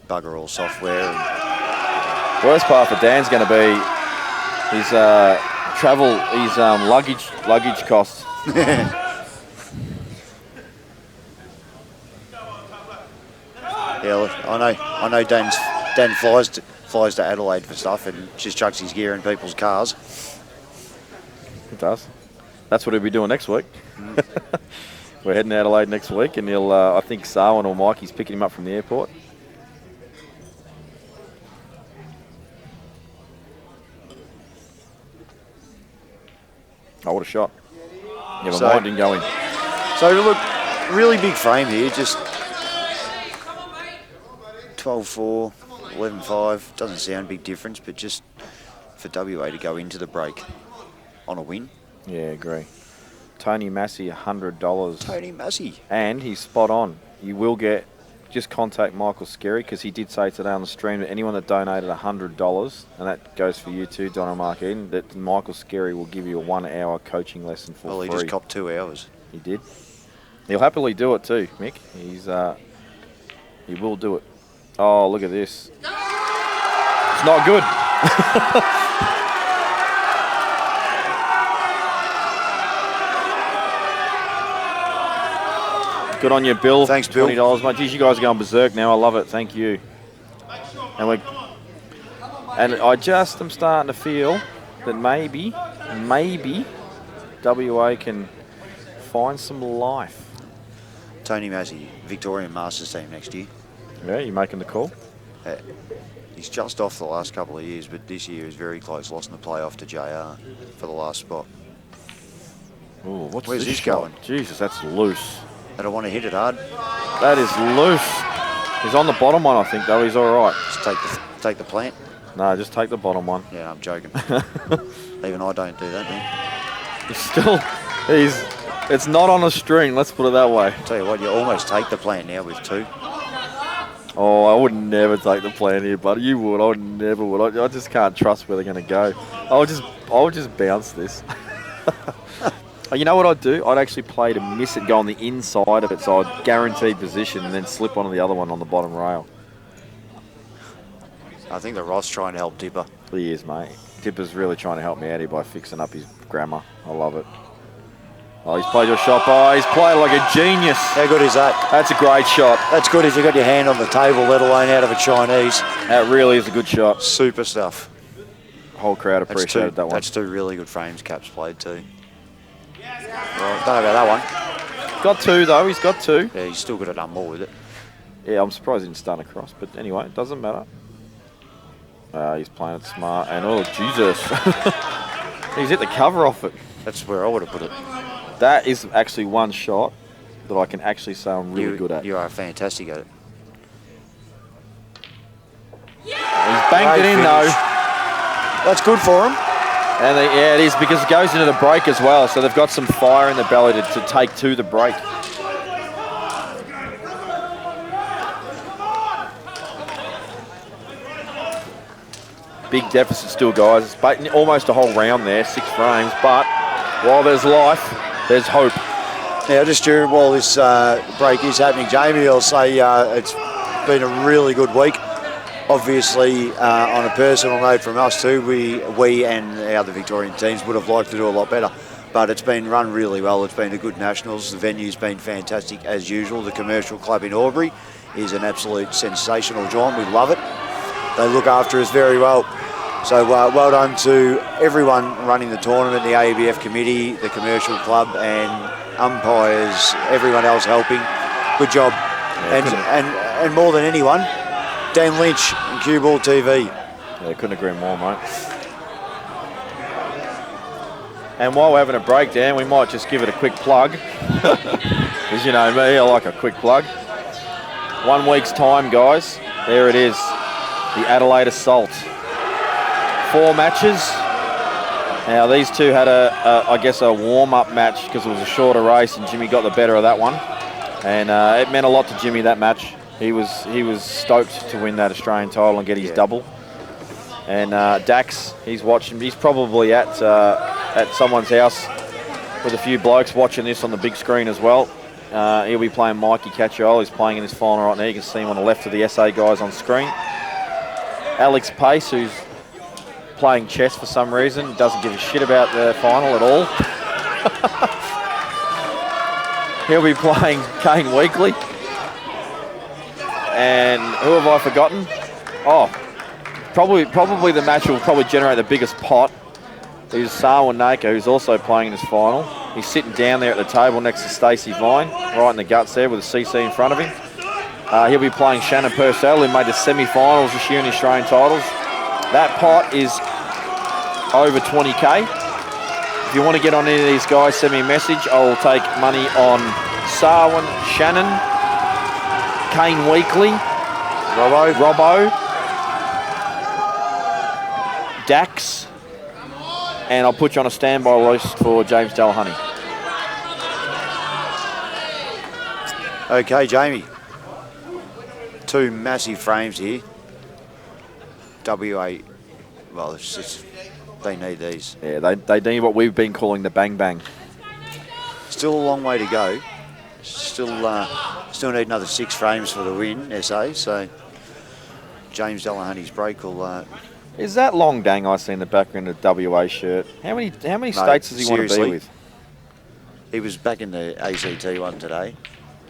bugger all software. And Worst part for Dan's going to be his travel, his luggage costs. Yeah, look, I know Dan flies to Adelaide for stuff and just chucks his gear in people's cars. It does. That's what he'll be doing next week. We're heading to Adelaide next week, and he'll, I think Sarwin or Mikey's picking him up from the airport. Oh, what a shot. Never mind, didn't go in. So, look, really big frame here, just 12-4, 11-5. Doesn't sound a big difference, but just for WA to go into the break on a win. Yeah, agree. Tony Massey, $100. Tony Massey. And he's spot on. You will get, just contact Michael Skerry, because he did say today on the stream that anyone that donated $100, and that goes for you too, Donna Mark Eden, that Michael Skerry will give you a 1-hour coaching lesson for free. Well, he just copped 2 hours. He did. He'll happily do it too, Mick. He will do it. Oh, look at this. It's not good. Good on you, Bill. Thanks, Bill. $20, mate. Geez, you guys are going berserk now. I love it. Thank you. And I just am starting to feel that maybe WA can find some life. Tony Massey, Victorian Masters team next year. Yeah, you making the call? He's just off the last couple of years, but this year is very close. Lost in the playoff to JR for the last spot. Ooh, Where's this this going? Jesus, that's loose. I don't want to hit it hard. That is loose. He's on the bottom one, I think, though. He's all right. Just take the plant. No, just take the bottom one. Yeah, I'm joking. Even I don't do that, man. It's not on a string, let's put it that way. Tell you what, you almost take the plant now with 2. Oh, I would never take the plan here, buddy. You would. I never would. I just can't trust where they're going to go. I would just bounce this. You know what I'd do? I'd actually play to miss it, go on the inside of it, so I'd guarantee position and then slip onto the other one on the bottom rail. I think the Ross trying to help Dipper. He is, mate. Dipper's really trying to help me out here by fixing up his grammar. I love it. Oh, he's played your shot by. He's played like a genius. How good is that? That's a great shot. That's good if you've got your hand on the table, let alone out of a Chinese. That really is a good shot. Super stuff. Whole crowd appreciated that one. That's 2 really good frames Caps played too. Well, don't know about that one. Got 2 though. He's got 2. Yeah, he's still got to done more with it. Yeah, I'm surprised he didn't start across. But anyway, it doesn't matter. He's playing it smart. And oh, Jesus. He's hit the cover off it. That's where I would have put it. That is actually one shot that I can actually say I'm really good at. You are fantastic at it. He's banged it in though. That's good for him. And yeah, it is because it goes into the break as well. So they've got some fire in the belly to take to the break. Big deficit still, guys. It's almost a whole round there, 6 frames. But while there's life, there's hope. Now, just while this break is happening, Jamie, I'll say it's been a really good week. Obviously, on a personal note from us too, we and the other Victorian teams would have liked to do a lot better. But it's been run really well. It's been a good nationals. The venue's been fantastic as usual. The Commercial Club in Albury is an absolute sensational joint. We love it. They look after us very well. So well done to everyone running the tournament, the AEBF committee, the Commercial Club, and umpires, everyone else helping. Good job. Yeah, and more than anyone, Dan Lynch and Cue Ball TV. Yeah, couldn't agree more, mate. And while we're having a break, Dan, we might just give it a quick plug. Because you know me, I like a quick plug. 1 week's time, guys. There it is. The Adelaide Assault. 4 matches. Now, these two had I guess a warm-up match because it was a shorter race and Jimmy got the better of that one. And it meant a lot to Jimmy, that match. He was stoked to win that Australian title and get his double. And Dax, he's watching. He's probably at someone's house with a few blokes watching this on the big screen as well. He'll be playing Mikey Catchall. He's playing in his final right now. You can see him on the left of the SA guys on screen. Alex Pace, who's playing chess for some reason, doesn't give a shit about the final at all. He'll be playing Kane Weekly. And who have I forgotten? Oh, probably the match will probably generate the biggest pot is Sarwin Naker, who's also playing in his final. He's sitting down there at the table next to Stacey Vine, right in the guts there with a CC in front of him. He'll be playing Shannon Purcell, who made the semi-finals this year in the Australian titles. That pot is over 20K. If you want to get on any of these guys, send me a message. I will take money on Sarwin, Shannon, Kane Weekly, Robbo, Dax, and I'll put you on a standby list for James Delahunty. Okay, Jamie. 2 massive frames here. WA, well, it's just, they need these. Yeah, they need what we've been calling the bang bang. Still a long way to go. Still need another 6 frames for the win, SA. So James Delahunty's break will. Is that Long Dang I see in the background of the WA shirt? How many states does he want to be with? He was back in the ACT one today.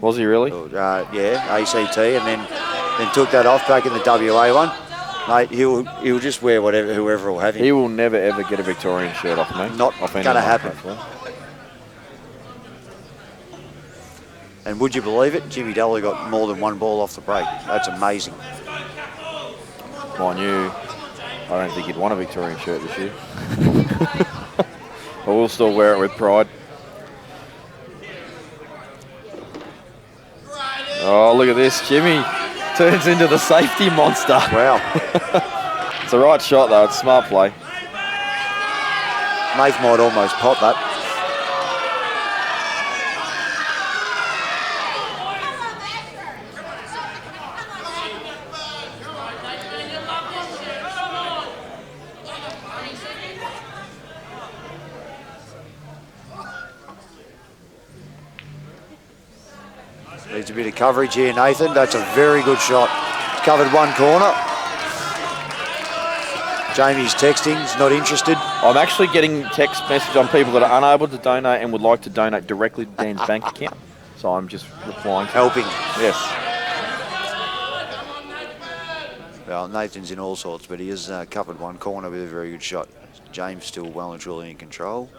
Was he really? Yeah, ACT, and then took that off back in the WA one. Mate, he'll just wear whoever will have him. He will never ever get a Victorian shirt off me. Not going to happen. And would you believe it? Jimmy Della got more than 1 ball off the break. That's amazing. Mind you, I don't think he'd want a Victorian shirt this year. But we'll still wear it with pride. Oh, look at this. Jimmy turns into the safety monster. Wow. It's the right shot, though. It's smart play. Nath might almost pot that. Needs a bit of coverage here, Nathan. That's a very good shot. Covered 1 corner. Jamie's texting. He's not interested. I'm actually getting text message on people that are unable to donate and would like to donate directly to Dan's bank account. So I'm just replying. Helping. Yes. Well, Nathan's in all sorts, but he has covered one corner with a very good shot. James still well and truly in control.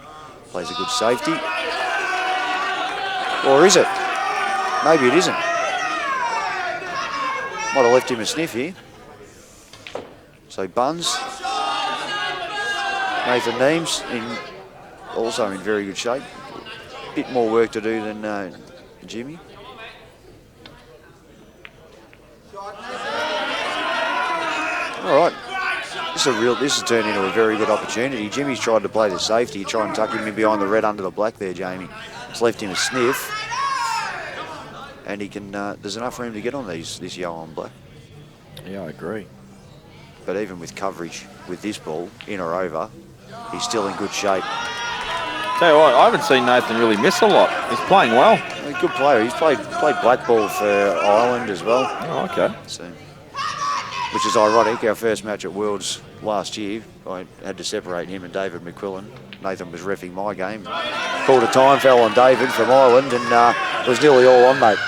Plays a good safety. Or is it? Maybe it isn't. Might have left him a sniff here. So Buns. Nathan Neems also in very good shape. Bit more work to do than Jimmy. All right. This has turned into a very good opportunity. Jimmy's tried to play the safety, try and tuck him in behind the red under the black there, Jamie. It's left him a sniff. And he can, there's enough room to get on this yellow and black. Yeah, I agree. But even with coverage with this ball, in or over, he's still in good shape. Tell you what, I haven't seen Nathan really miss a lot. He's playing well. A good player. He's played black ball for Ireland as well. Oh, okay. So, which is ironic. Our first match at Worlds last year, I had to separate him and David McQuillan. Nathan was reffing my game. Called a time foul on David from Ireland, and it was nearly all on, mate.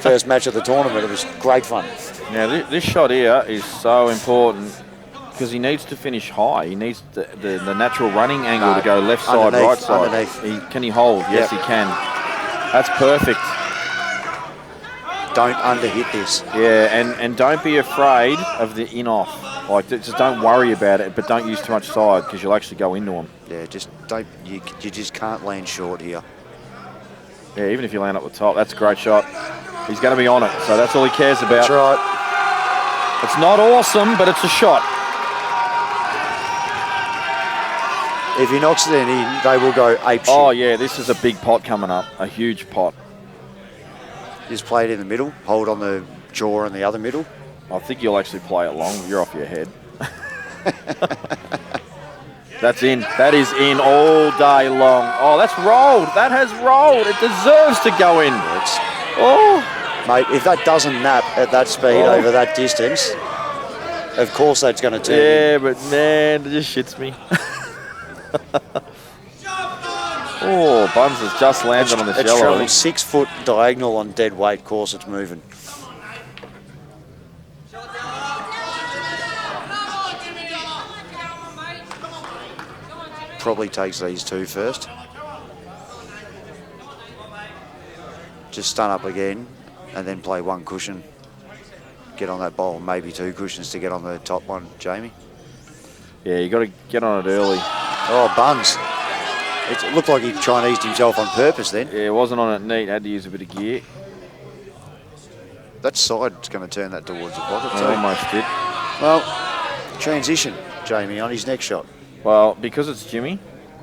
First match of the tournament. It was great fun. Now, this shot here is so important because he needs to finish high. He needs the natural running angle to go left side, right side. Underneath. Can he hold? Yes, he can. That's perfect. Don't underhit this. Yeah, and don't be afraid of the in-off. Like, just don't worry about it, but don't use too much side because you'll actually go into him. Yeah, just don't. You just can't land short here. Yeah, even if you land up the top, that's a great shot. He's going to be on it, so that's all he cares about. That's right. It's not awesome, but it's a shot. If he knocks it in, they will go ape shit. Oh, yeah, this is a big pot coming up, a huge pot. Just play it in the middle, hold on the jaw in the other middle. I think you'll actually play it long. You're off your head. That's in. That is in all day long. Oh, that's rolled. That has rolled. It deserves to go in. Oh. Mate, if that doesn't nap at that speed over that distance, of course that's going to turn in. Yeah, but man, it just shits me. Oh, Buns has just landed on the It's shallow. travelling 6 foot diagonal on dead weight. Of course it's moving. Probably takes these two first. Just stun up again and then play one cushion. Get on that bowl, maybe two cushions to get on the top one, Jamie. Yeah, you got to get on it early. Oh, Buns. It looked like he Chinesed himself on purpose then. Yeah, it wasn't on it neat. Had to use a bit of gear. That side's going to turn that towards the pocket It too. almost did. Well, transition, Jamie, on his next shot. Well, because it's Jimmy,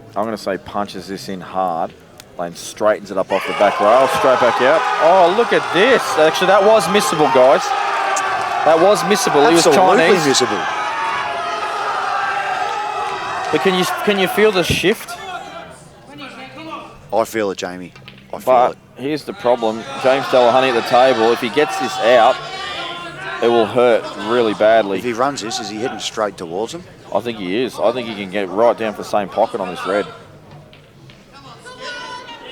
I'm going to say punches this in hard. Lane straightens it up off the back rail, straight back out. Oh, look at this. Actually, that was missable, guys. That was missable. He was Absolutely Chinese. missable. But can you feel the shift? 20 seconds. I feel it, Jamie. I feel But it. here's the problem. James Delahunty at the table, if he gets this out, it will hurt really badly. If he runs this, is he heading straight towards him? I think he is. I think he can get right down for the same pocket on this red.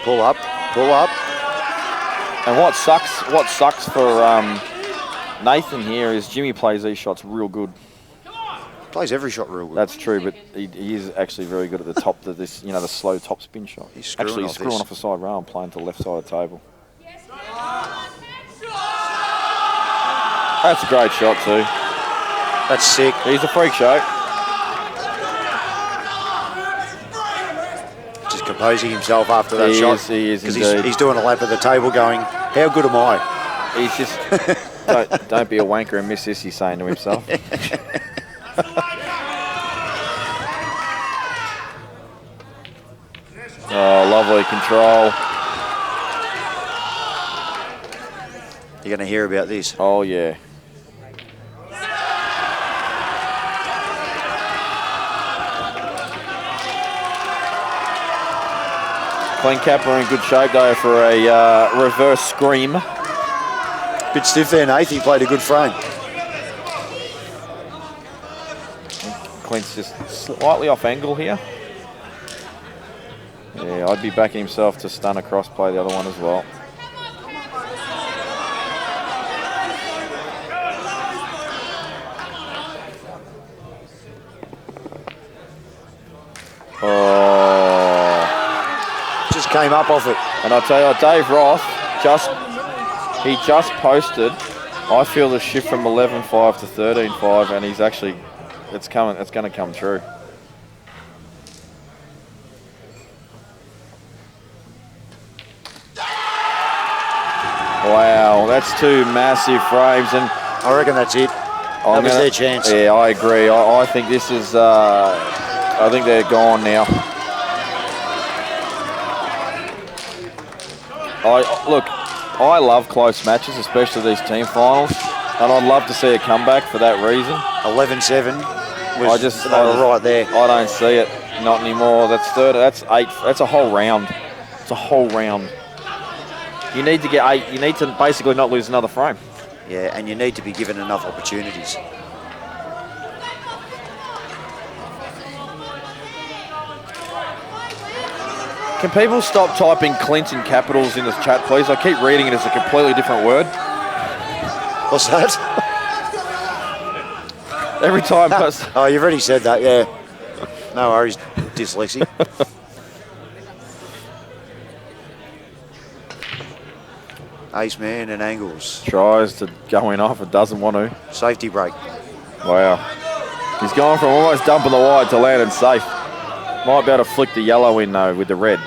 Pull up, pull up. And what sucks for Nathan here is Jimmy plays these shots real good. Plays every shot real good. That's true, but he is actually very good at the top of this, the slow top spin shot. He's screwing Actually, off he's screwing this. off the side rail and playing to the left side of the table. That's a great shot too. That's sick. He's a freak show. Just composing himself after that He shot. is, he is Because indeed. he's doing a lap of the table going, how good am I? He's just don't be a wanker and miss this, he's saying to himself. Oh, lovely control. You're going to hear about this. Oh, yeah. Clean cap are in good shape though for a reverse scream. Bit stiff there, Nath. He played a good frame. Clint's just slightly off angle here. Yeah, I'd be backing himself to stun across play the other one as well. Oh. Just came up off it. And I tell you what, Dave Roth, he just posted, I feel the shift from 11.5 to 13.5, and he's actually, it's going to come true. Wow, that's 2 massive frames, and I reckon that's it. That was their chance. Yeah, I agree. I think this is, I think they're gone now. Look, I love close matches, especially these team finals, and I'd love to see a comeback for that reason. 11-7 was right there. I don't see it, not anymore. That's 8. That's a whole round. It's a whole round. You need to get 8. You need to basically not lose another frame. Yeah, and you need to be given enough opportunities. Can people stop typing Clint in capitals in the chat, please? I keep reading it as a completely different word. What's that? Every time. Oh, you've already said that, yeah. No worries, dyslexic. Ace man and angles. Tries to go in off, it doesn't want to. Safety break. Wow. He's gone from almost dumping the wide to landing safe. Might be able to flick the yellow in though with the red.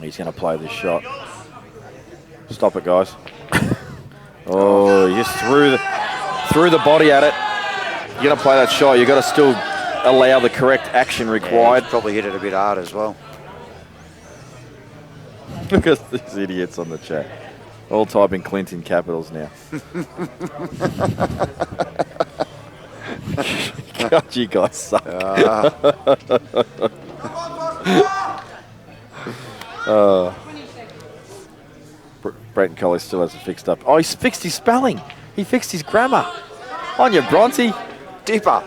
He's going to play this shot. Stop it, guys. Oh, he just threw the body at it. You're going to play that shot. You've got to still allow the correct action required. Yeah, probably hit it a bit hard as well. Look at these idiots on the chat. All typing Clint in capitals now. God, you guys suck. Brayton Colley still hasn't fixed up. Oh, he's fixed his spelling. He fixed his grammar. On you, Bronte. Dipper,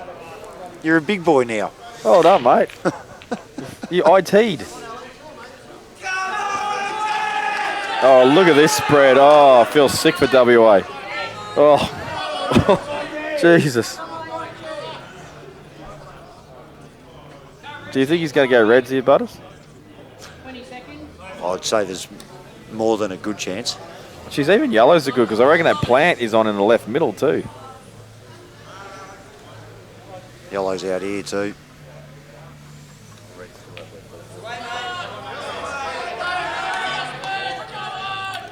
you're a big boy now. Well done, mate. You IT'd. Oh, look at this spread. Oh, I feel sick for WA. Oh, Jesus. Do you think he's going to go reds here, Butters? 20 seconds. I'd say there's more than a good chance. She's even yellows are good because I reckon that plant is on in the left middle too. Yellow's out here too.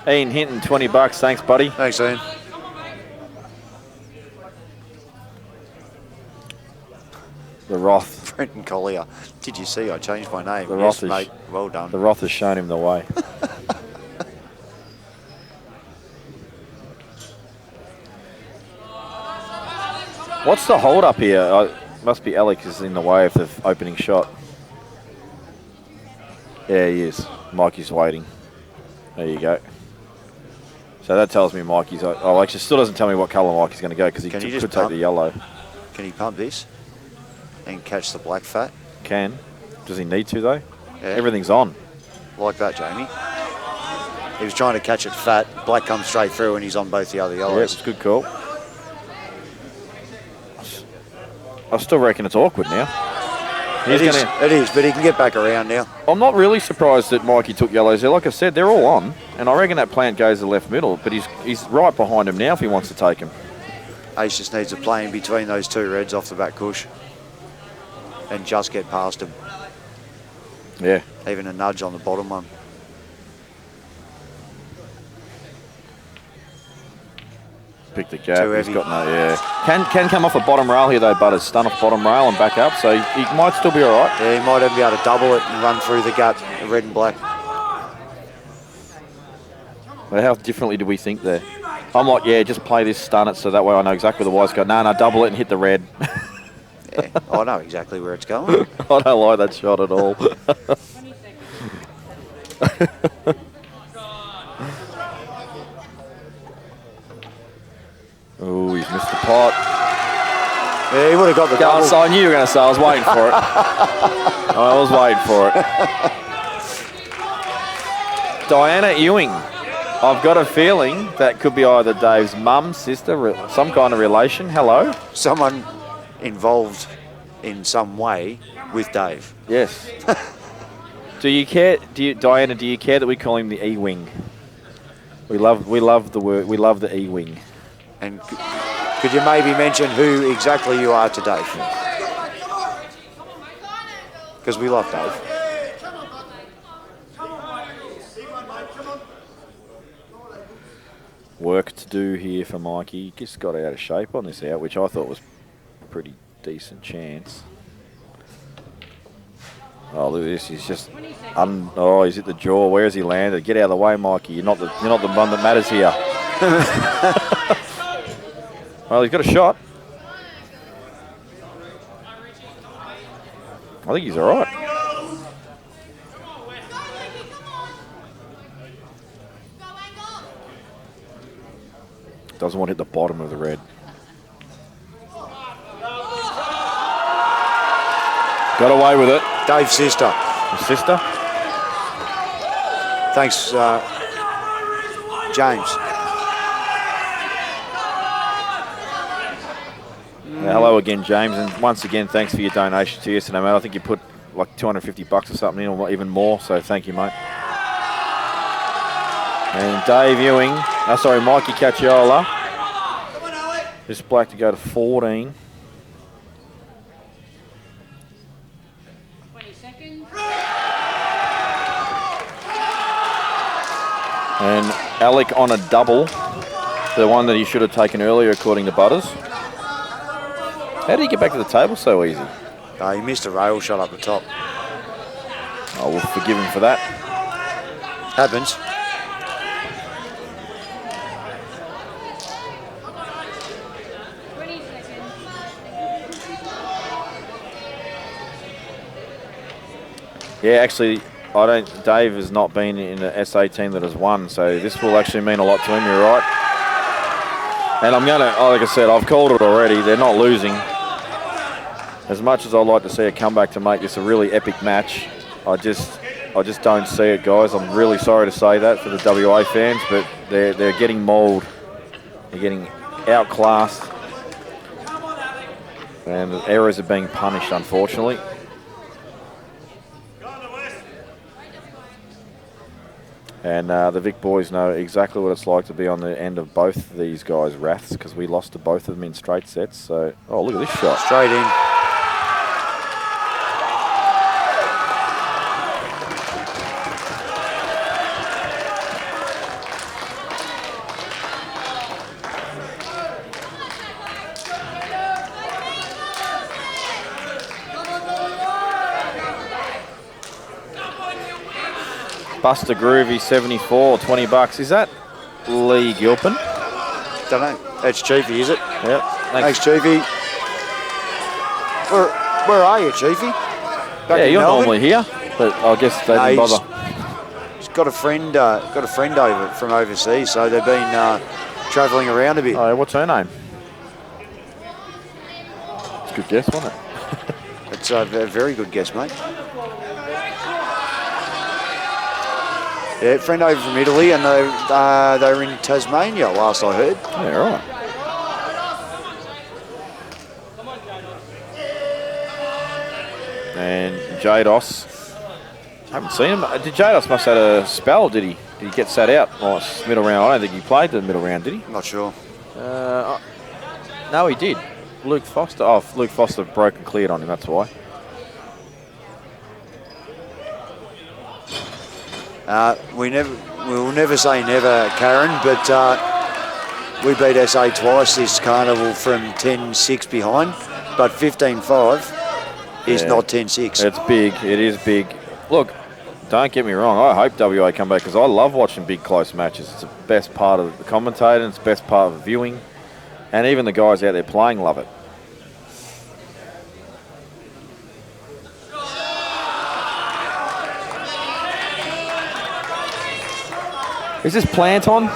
Ian Hinton, $20. Thanks, buddy. Thanks, Ian. The Roth. Brenton Collier. Did you see I changed my name? The Yes, Roth mate. Well done. The Roth has shown him the way. What's the hold up here? Must be Alex is in the way of the opening shot. Yeah, he is. Mikey's waiting. There you go. So that tells me Mikey's... Oh, actually, still doesn't tell me what colour Mikey's going to go because he could take the yellow. Can he pump this and catch the black fat? Can. Does he need to, though? Yeah. Everything's on. Like that, Jamie. He was trying to catch it fat. Black comes straight through and he's on both the other Yeah, yellows. it's a good call. I still reckon it's awkward now. It is, but he can get back around now. I'm not really surprised that Mikey took yellows there. Like I said, they're all on, and I reckon that plant goes to the left middle, but he's right behind him now if he wants to take him. Ace just needs to play in between those two reds off the back cush and just get past him. Yeah. Even a nudge on the bottom one. Pick the gap. Too He's heavy. got no, yeah. Can come off a bottom rail here though, Butters. Stun off bottom rail and back up, so he might still be all right. Yeah, he might even be able to double it and run through the gut, red and black. But how differently do we think there? I'm like, yeah, just play this, stun it, so that way I know exactly where the white's got. No, double it and hit the red. Yeah, I know exactly where it's going. I don't like that shot at all. 20 seconds. Oh, he's missed the pot. Yeah, he would have got the double. So I knew you were going to say, I was waiting for it. I was waiting for it. Diana Ewing. I've got a feeling that could be either Dave's mum, sister, some kind of relation. Hello? Someone involved in some way with Dave. Yes. Do you care, Diana, do you care that we call him the E-Wing? We love the word, we love the E-Wing. And could you maybe mention who exactly you are to Dave? Because we love Dave. Work to do here for Mikey. He just got out of shape on this out, which I thought was a pretty decent chance. Oh, look at this. He's just he's hit the jaw. Where has he landed? Get out of the way, Mikey. You're not the one that matters here. Well, he's got a shot. I think he's all right. Doesn't want to hit the bottom of the red. Got away with it. Dave's sister. His sister? Thanks, James. Hello again, James, and once again, thanks for your donation to yesterday, mate. I think you put like $250 or something in, or even more, so thank you, mate. And Dave Ewing, Mikey Cacciola. This black to go to 14. 20 seconds. And Alec on a double, the one that he should have taken earlier, according to Butters. How did he get back to the table so easy? He missed a rail shot up the top. Oh, we'll forgive him for that. Happens. Yeah, actually, Dave has not been in an SA team that has won, so this will actually mean a lot to him, you're right. And I'm going to, like I said, I've called it already, they're not losing. As much as I'd like to see a comeback to make this a really epic match, I just don't see it, guys. I'm really sorry to say that for the WA fans, but they're getting mauled. They're getting outclassed. And the errors are being punished, unfortunately. And the Vic boys know exactly what it's like to be on the end of both of these guys' wraths, because we lost to both of them in straight sets. So, oh, look at this shot. Straight in. Buster Groovy 74, $20. Is that Lee Gilpin? Don't know. That's Chiefy, is it? Yep. Thanks, Chiefy. Where are you, Chiefy? Back in You're Melbourne? normally here, but I guess they didn't bother. He's got a friend over from overseas, so they've been travelling around a bit. Oh, what's her name? It's a good guess, wasn't it? It's a very good guess, mate. Yeah, friend over from Italy, and they were in Tasmania last I heard. Yeah, right. And Jados. I haven't seen him. Jados must have had a spell, did he? Did he get sat out? Oh, middle round. I don't think he played the middle round, did he? Not sure. No, he did. Luke Foster. Oh, Luke Foster broke and cleared on him, that's why. We will never say never, Karen, but we beat SA twice this carnival from 10-6 behind, but 15-5 is not 10-6. It's big. It is big. Look, don't get me wrong. I hope WA come back because I love watching big, close matches. It's the best part of the commentating. It's the best part of the viewing. And even the guys out there playing love it. Is this plant on,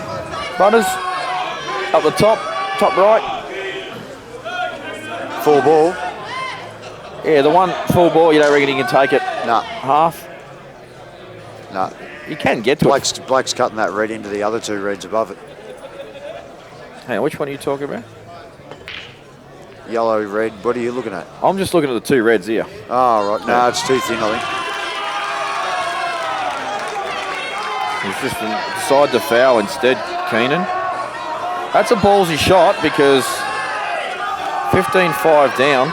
Butters? Up the top right? Full ball? Yeah, the one full ball, you don't reckon he can take it? No. Half? No. You can get to Blake's cutting that red into the other two reds above it. Hang on, which one are you talking about? Yellow, red. What are you looking at? I'm just looking at the two reds here. Oh, right. No, it's too thin, I think. He's just decided to foul instead, Keenan. That's a ballsy shot because 15-5 down.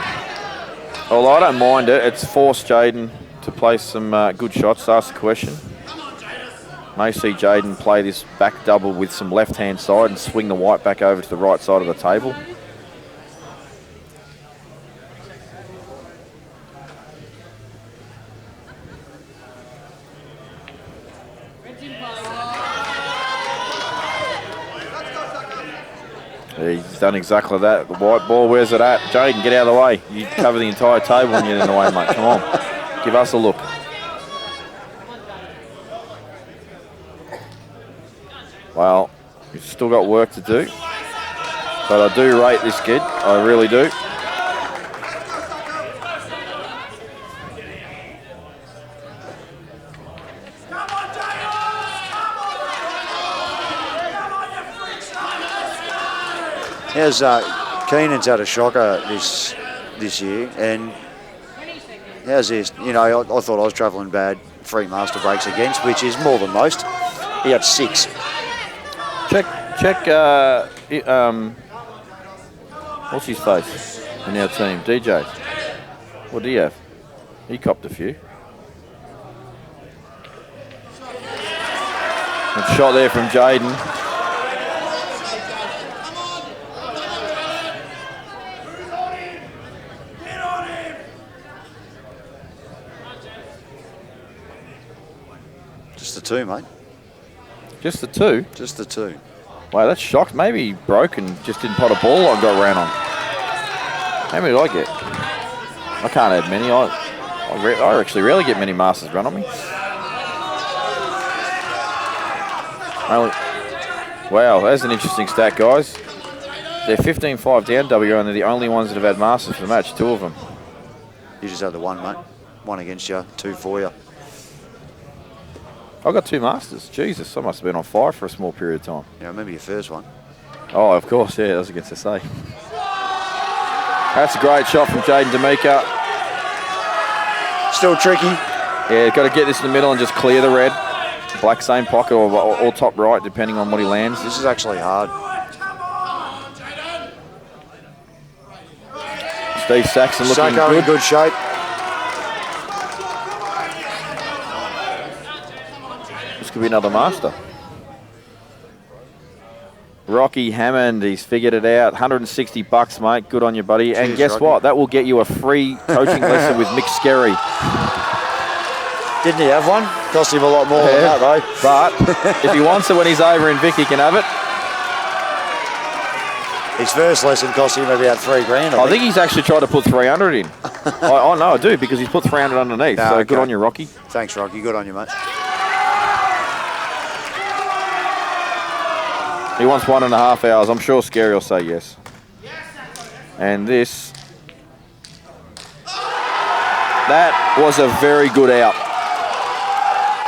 Although I don't mind it, it's forced Jaden to play some good shots. Ask the question. May see Jaden play this back double with some left-hand side and swing the white back over to the right side of the table. He's done exactly that. The white ball, where's it at? Jaden, get out of the way. You cover the entire table when you're in the way, mate. Come on. Give us a look. Well, you've still got work to do. But I do rate this kid. I really do. How's Keenan's had a shocker this year, and how's this? You know, I thought I was travelling bad 3 master breaks against, which is more than most. He had 6. Check. What's his face in our team? DJ. What do you have? He copped a few. Good shot there from Jaden. Just the 2, mate. Just the 2? Just the 2. Wow, that's shocked. Maybe he broke and just didn't pot a ball I got ran on. How many did I get? I can't add many. I actually rarely get many masters run on me. Wow, that's an interesting stat, guys. They're 15-5 down, WA, and they're the only ones that have had masters for the match, 2 of them. You just had the 1, mate. 1 against you, 2 for you. I got 2 masters. Jesus, I must have been on fire for a small period of time. Yeah, I remember your first one. Oh, of course, yeah, that was against SA. That's a great shot from Jaden D'Amica. Still tricky. Yeah, got to get this in the middle and just clear the red. Black same pocket or top right, depending on what he lands. This is actually hard. Steve Saxon looking Sacco good. in good shape. This could be another master. Rocky Hammond, he's figured it out. $160, mate. Good on you, buddy. And Cheers, guess Rocky. what? That will get you a free coaching lesson with Mick Skerry. Didn't he have one? Cost him a lot more than that, though. But if he wants it when he's over in Vic, he can have it. His first lesson cost him about $3,000. I think he's actually tried to put 300 in. I know, I do, because he's put 300 underneath. No, so okay. good on you, Rocky. Thanks, Rocky. Good on you, mate. He wants 1.5 hours. I'm sure Scary will say yes. And this. That was a very good out.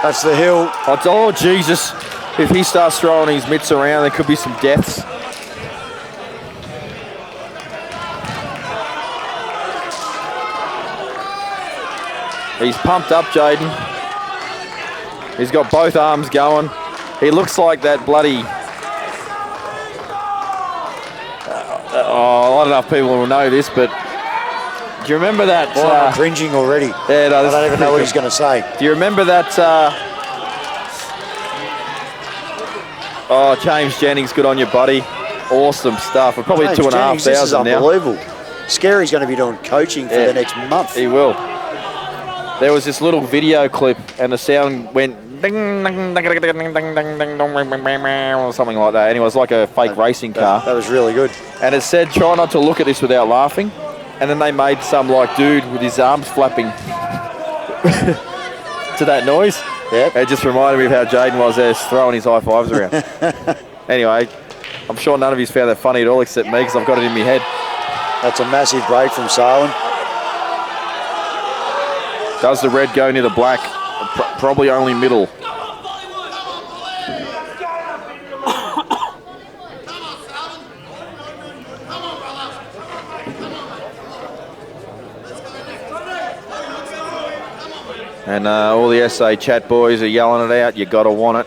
That's the hill. Oh, Jesus. If he starts throwing his mitts around, there could be some deaths. He's pumped up, Jaden. He's got both arms going. He looks like that bloody... I don't know if people will know this, but do you remember that? I'm cringing already. Yeah, no, I don't even know what he's going to say. Do you remember that? James Jennings, good on you, buddy. awesome stuff. We're probably James 2,500 Jennings, this is now. unbelievable. Scary's going to be doing coaching for the next month. He will. There was this little video clip, and the sound went ding, ding, ding, ding, ding, ding, ding, ding, ding, or something like that. Anyway, it was like a fake racing car. That was really good. And it said, try not to look at this without laughing. And then they made some like dude with his arms flapping to that noise. Yep. It just reminded me of how Jaden was there throwing his high fives around. Anyway, I'm sure none of you found that funny at all except me because I've got it in my head. That's a massive break from Sarwin. Does the red go near the black? Probably only middle. And all the SA chat boys are yelling it out. You got to want it.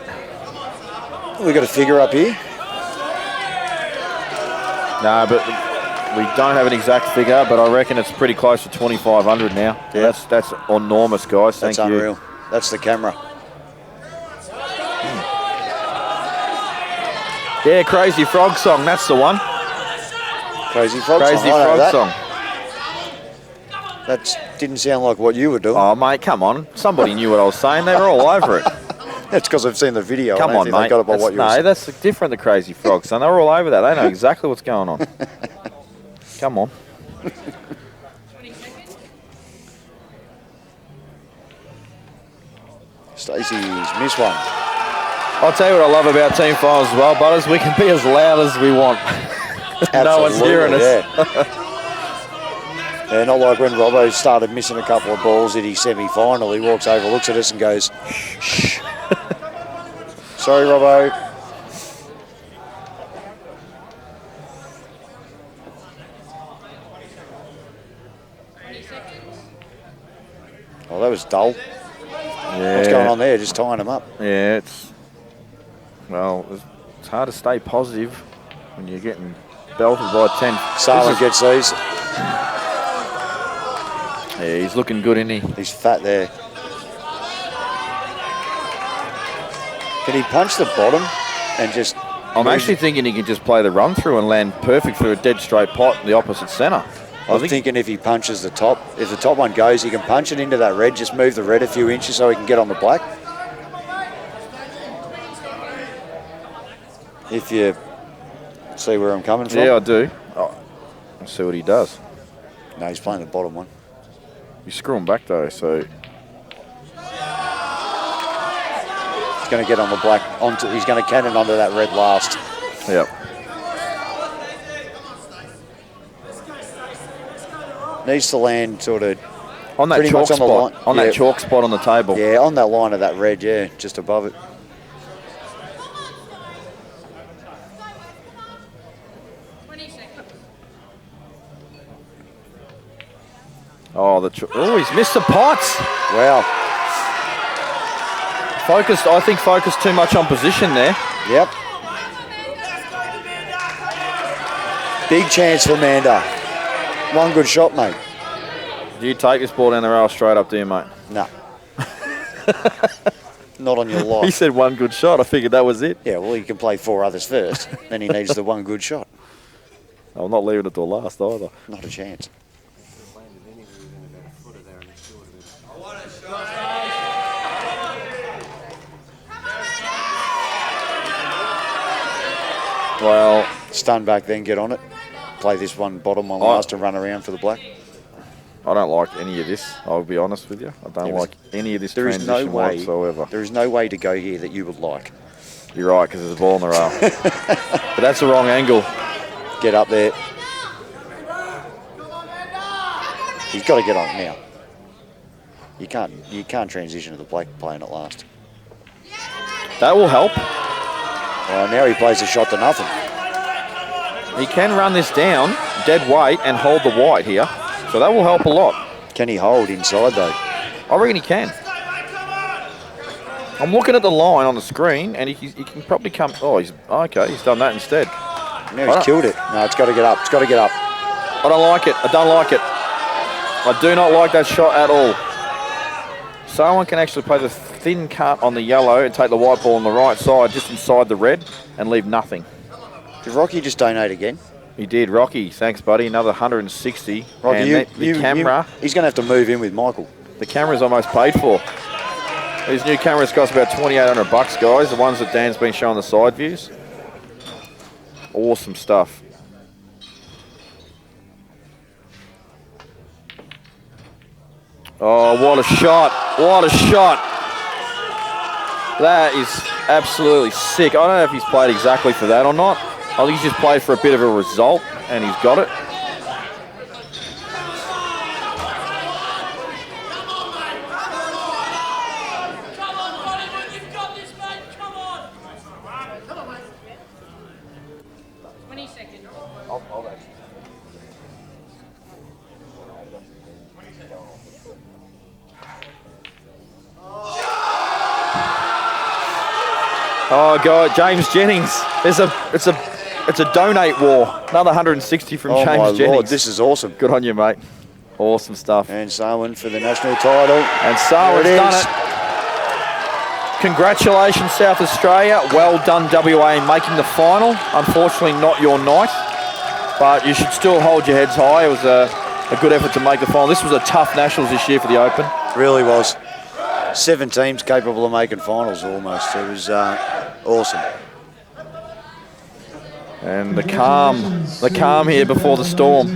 We got a figure up here. No, but we don't have an exact figure, but I reckon it's pretty close to 2,500 now. Yeah. That's enormous, guys. Thank That's you. unreal. That's the camera. Yeah, Crazy Frog Song. That's the one. Crazy Frog Crazy song. I know Frog that. Song. That didn't sound like what you were doing. Oh, mate, come on. Somebody knew what I was saying. They were all over it. That's because I've seen the video. Come I don't on, think mate. They got it by what you were saying. That's different, the Crazy Frog Song. They were all over that. They know exactly what's going on. Come on. 20 seconds. Stacey's missed one. I'll tell you what I love about team finals as well, Butters. We can be as loud as we want. No one's hearing us. Yeah, not like when Robbo started missing a couple of balls at his semi-final. He walks over, looks at us and goes, shh. Sorry, Robbo. Oh, that was dull. Yeah. What's going on there? Just tying them up. Yeah, well, it's hard to stay positive when you're getting belted by 10. Sarwin gets these. Yeah, he's looking good, isn't he? He's fat there. Can he punch the bottom and just... I'm actually thinking he can just play the run through and land perfect through a dead straight pot in the opposite centre. I'm thinking if he punches the top, if the top one goes, he can punch it into that red, just move the red a few inches so he can get on the black. If you see where I'm coming from. Yeah, I do. Oh, I'll see what he does. No, he's playing the bottom one. You screw him back though, so... He's going to get on the black, he's going to cannon onto that red last. Yep. Needs to land sort of On that pretty chalk much on the spot. line. On Yeah. that chalk spot on the table. Yeah, on that line of that red, yeah, just above it. Oh, he's missed the pots. Wow. I think focused too much on position there. Yep. Big chance for Manda. One good shot, mate. Do you take this ball down the rail straight up, do you, mate? No. Not on your He life. said one good shot. I figured that was it. Yeah, well, he can play 4 others first. Then he needs the one good shot. I'm not leaving it till last either. Not a chance. Well, Stun back then, get on it. Play this one bottom one last and run around for the black. I don't like any of this, I'll be honest with you. I don't like any of this There is no transition way. whatsoever. There is no way to go here that you would like. You're right, because there's a ball in the rail. But that's the wrong angle. Get up there. He's got to get on it now. You can't transition to the black playing at last. That will help. Well, now he plays a shot to nothing. He can run this down, dead weight, and hold the white here. So that will help a lot. Can he hold inside though? I reckon he can. I'm looking at the line on the screen, and he can probably come... Oh, he's done that instead. Now he's killed it. No, it's got to get up. It's got to get up. I don't like it. I don't like it. I do not like that shot at all. Someone can actually play the thin cut on the yellow and take the white ball on the right side, just inside the red, and leave nothing. Did Rocky just donate again? He did. Rocky, thanks, buddy. Another 160. Rocky, and the camera, he's going to have to move in with Michael. the camera's almost paid for. These new cameras cost about $2,800, guys. The ones that Dan's been showing the side views. Awesome stuff. Oh, what a shot. What a shot. That is absolutely sick. I don't know if he's played exactly for that or not. I think he's just played for a bit of a result, and he's got it. Come on, Hollywood, you've got this, mate. Come on. 20 seconds. Oh God, James Jennings. It's a donate war. Another 160 from Oh James my Jennings. Lord, this is awesome. Good on you, mate. Awesome stuff. And Sarwin for the national title. And Sarwin's There it done is. it. Congratulations, South Australia. Well done, WA, in making the final. Unfortunately, not your night, but you should still hold your heads high. It was a good effort to make the final. This was a tough Nationals this year for the Open. Really was. 7 teams capable of making finals almost. It was awesome. And the calm here before the storm.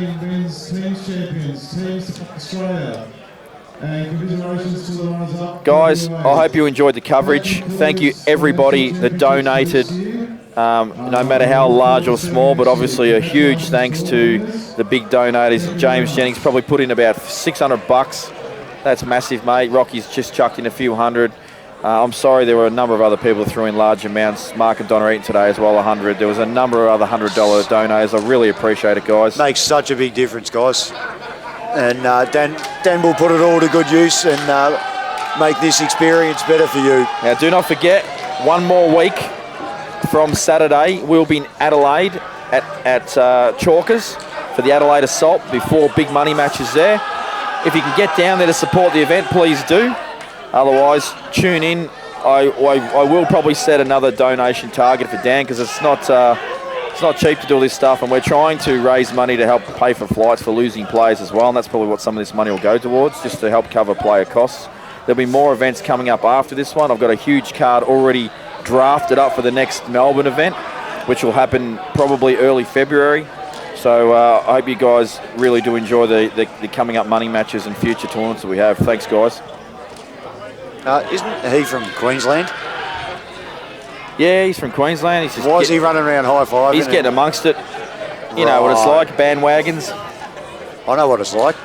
Guys, I hope you enjoyed the coverage. Thank you everybody that donated, no matter how large or small, but obviously a huge thanks to the big donators. James Jennings probably put in about $600. That's massive, mate. Rocky's just chucked in a few hundred. I'm sorry, there were a number of other people that threw in large amounts. Mark and Donna Eaton today as well, 100. There was a number of other $100 donors. I really appreciate it, guys. Makes such a big difference, guys. And Dan will put it all to good use and make this experience better for you. Now, do not forget, one more week from Saturday, we'll be in Adelaide at Chalkers for the Adelaide Assault before big money matches there. If you can get down there to support the event, please do. Otherwise, tune in. I will probably set another donation target for Dan because it's not cheap to do all this stuff, and we're trying to raise money to help pay for flights for losing players as well, and that's probably what some of this money will go towards, just to help cover player costs. There'll be more events coming up after this one. I've got a huge card already drafted up for the next Melbourne event, which will happen probably early February. So I hope you guys really do enjoy the coming up money matches and future tournaments that we have. Thanks, guys. Isn't he from Queensland? Yeah, he's from Queensland. He's just Why is he running around high-fiving? He's getting amongst it. You know what it's like, bandwagons. I know what it's like.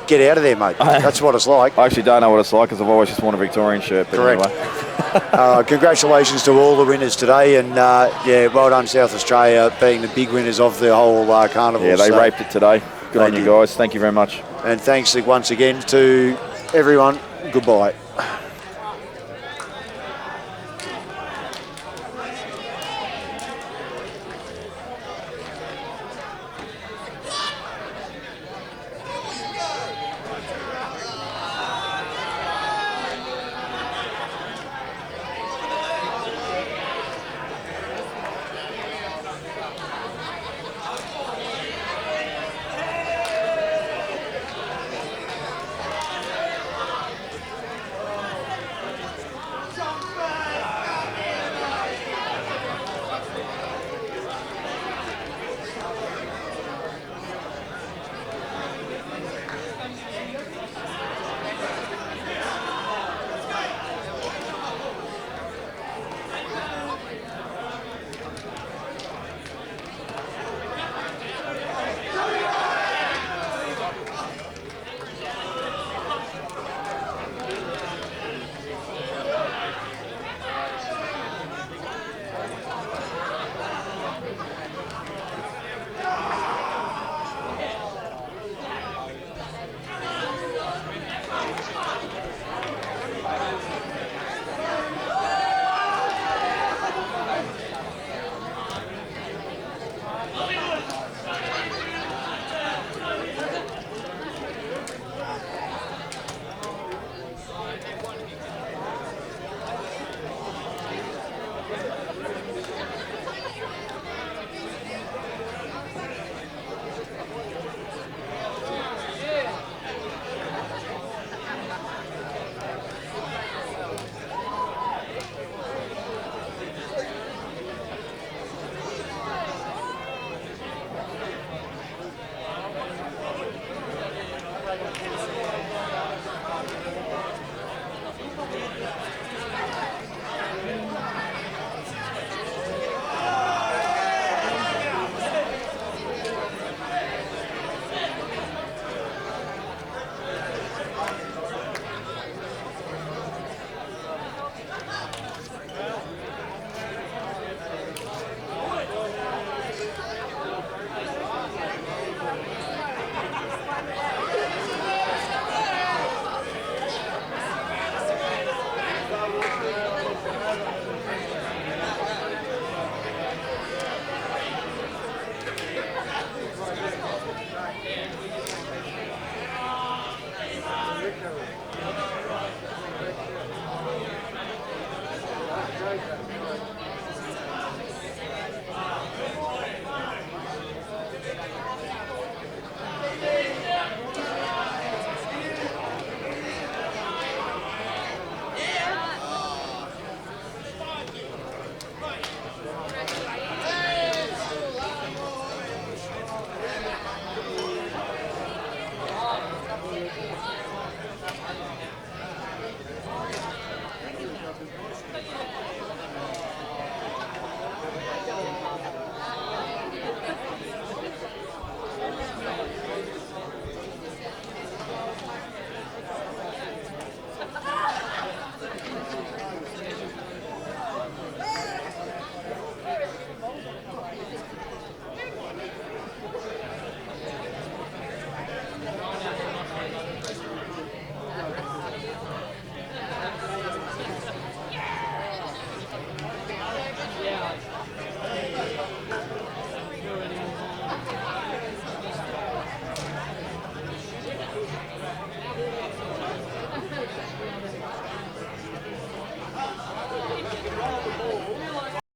Get out of there, mate. That's what it's like. I actually don't know what it's like because I've always just worn a Victorian shirt. But Correct. Anyway. Congratulations to all the winners today, and yeah, well done South Australia being the big winners of the whole carnival. Yeah, they So- raped it today. Good on you guys. Thank you very much. And thanks once again to everyone. Goodbye.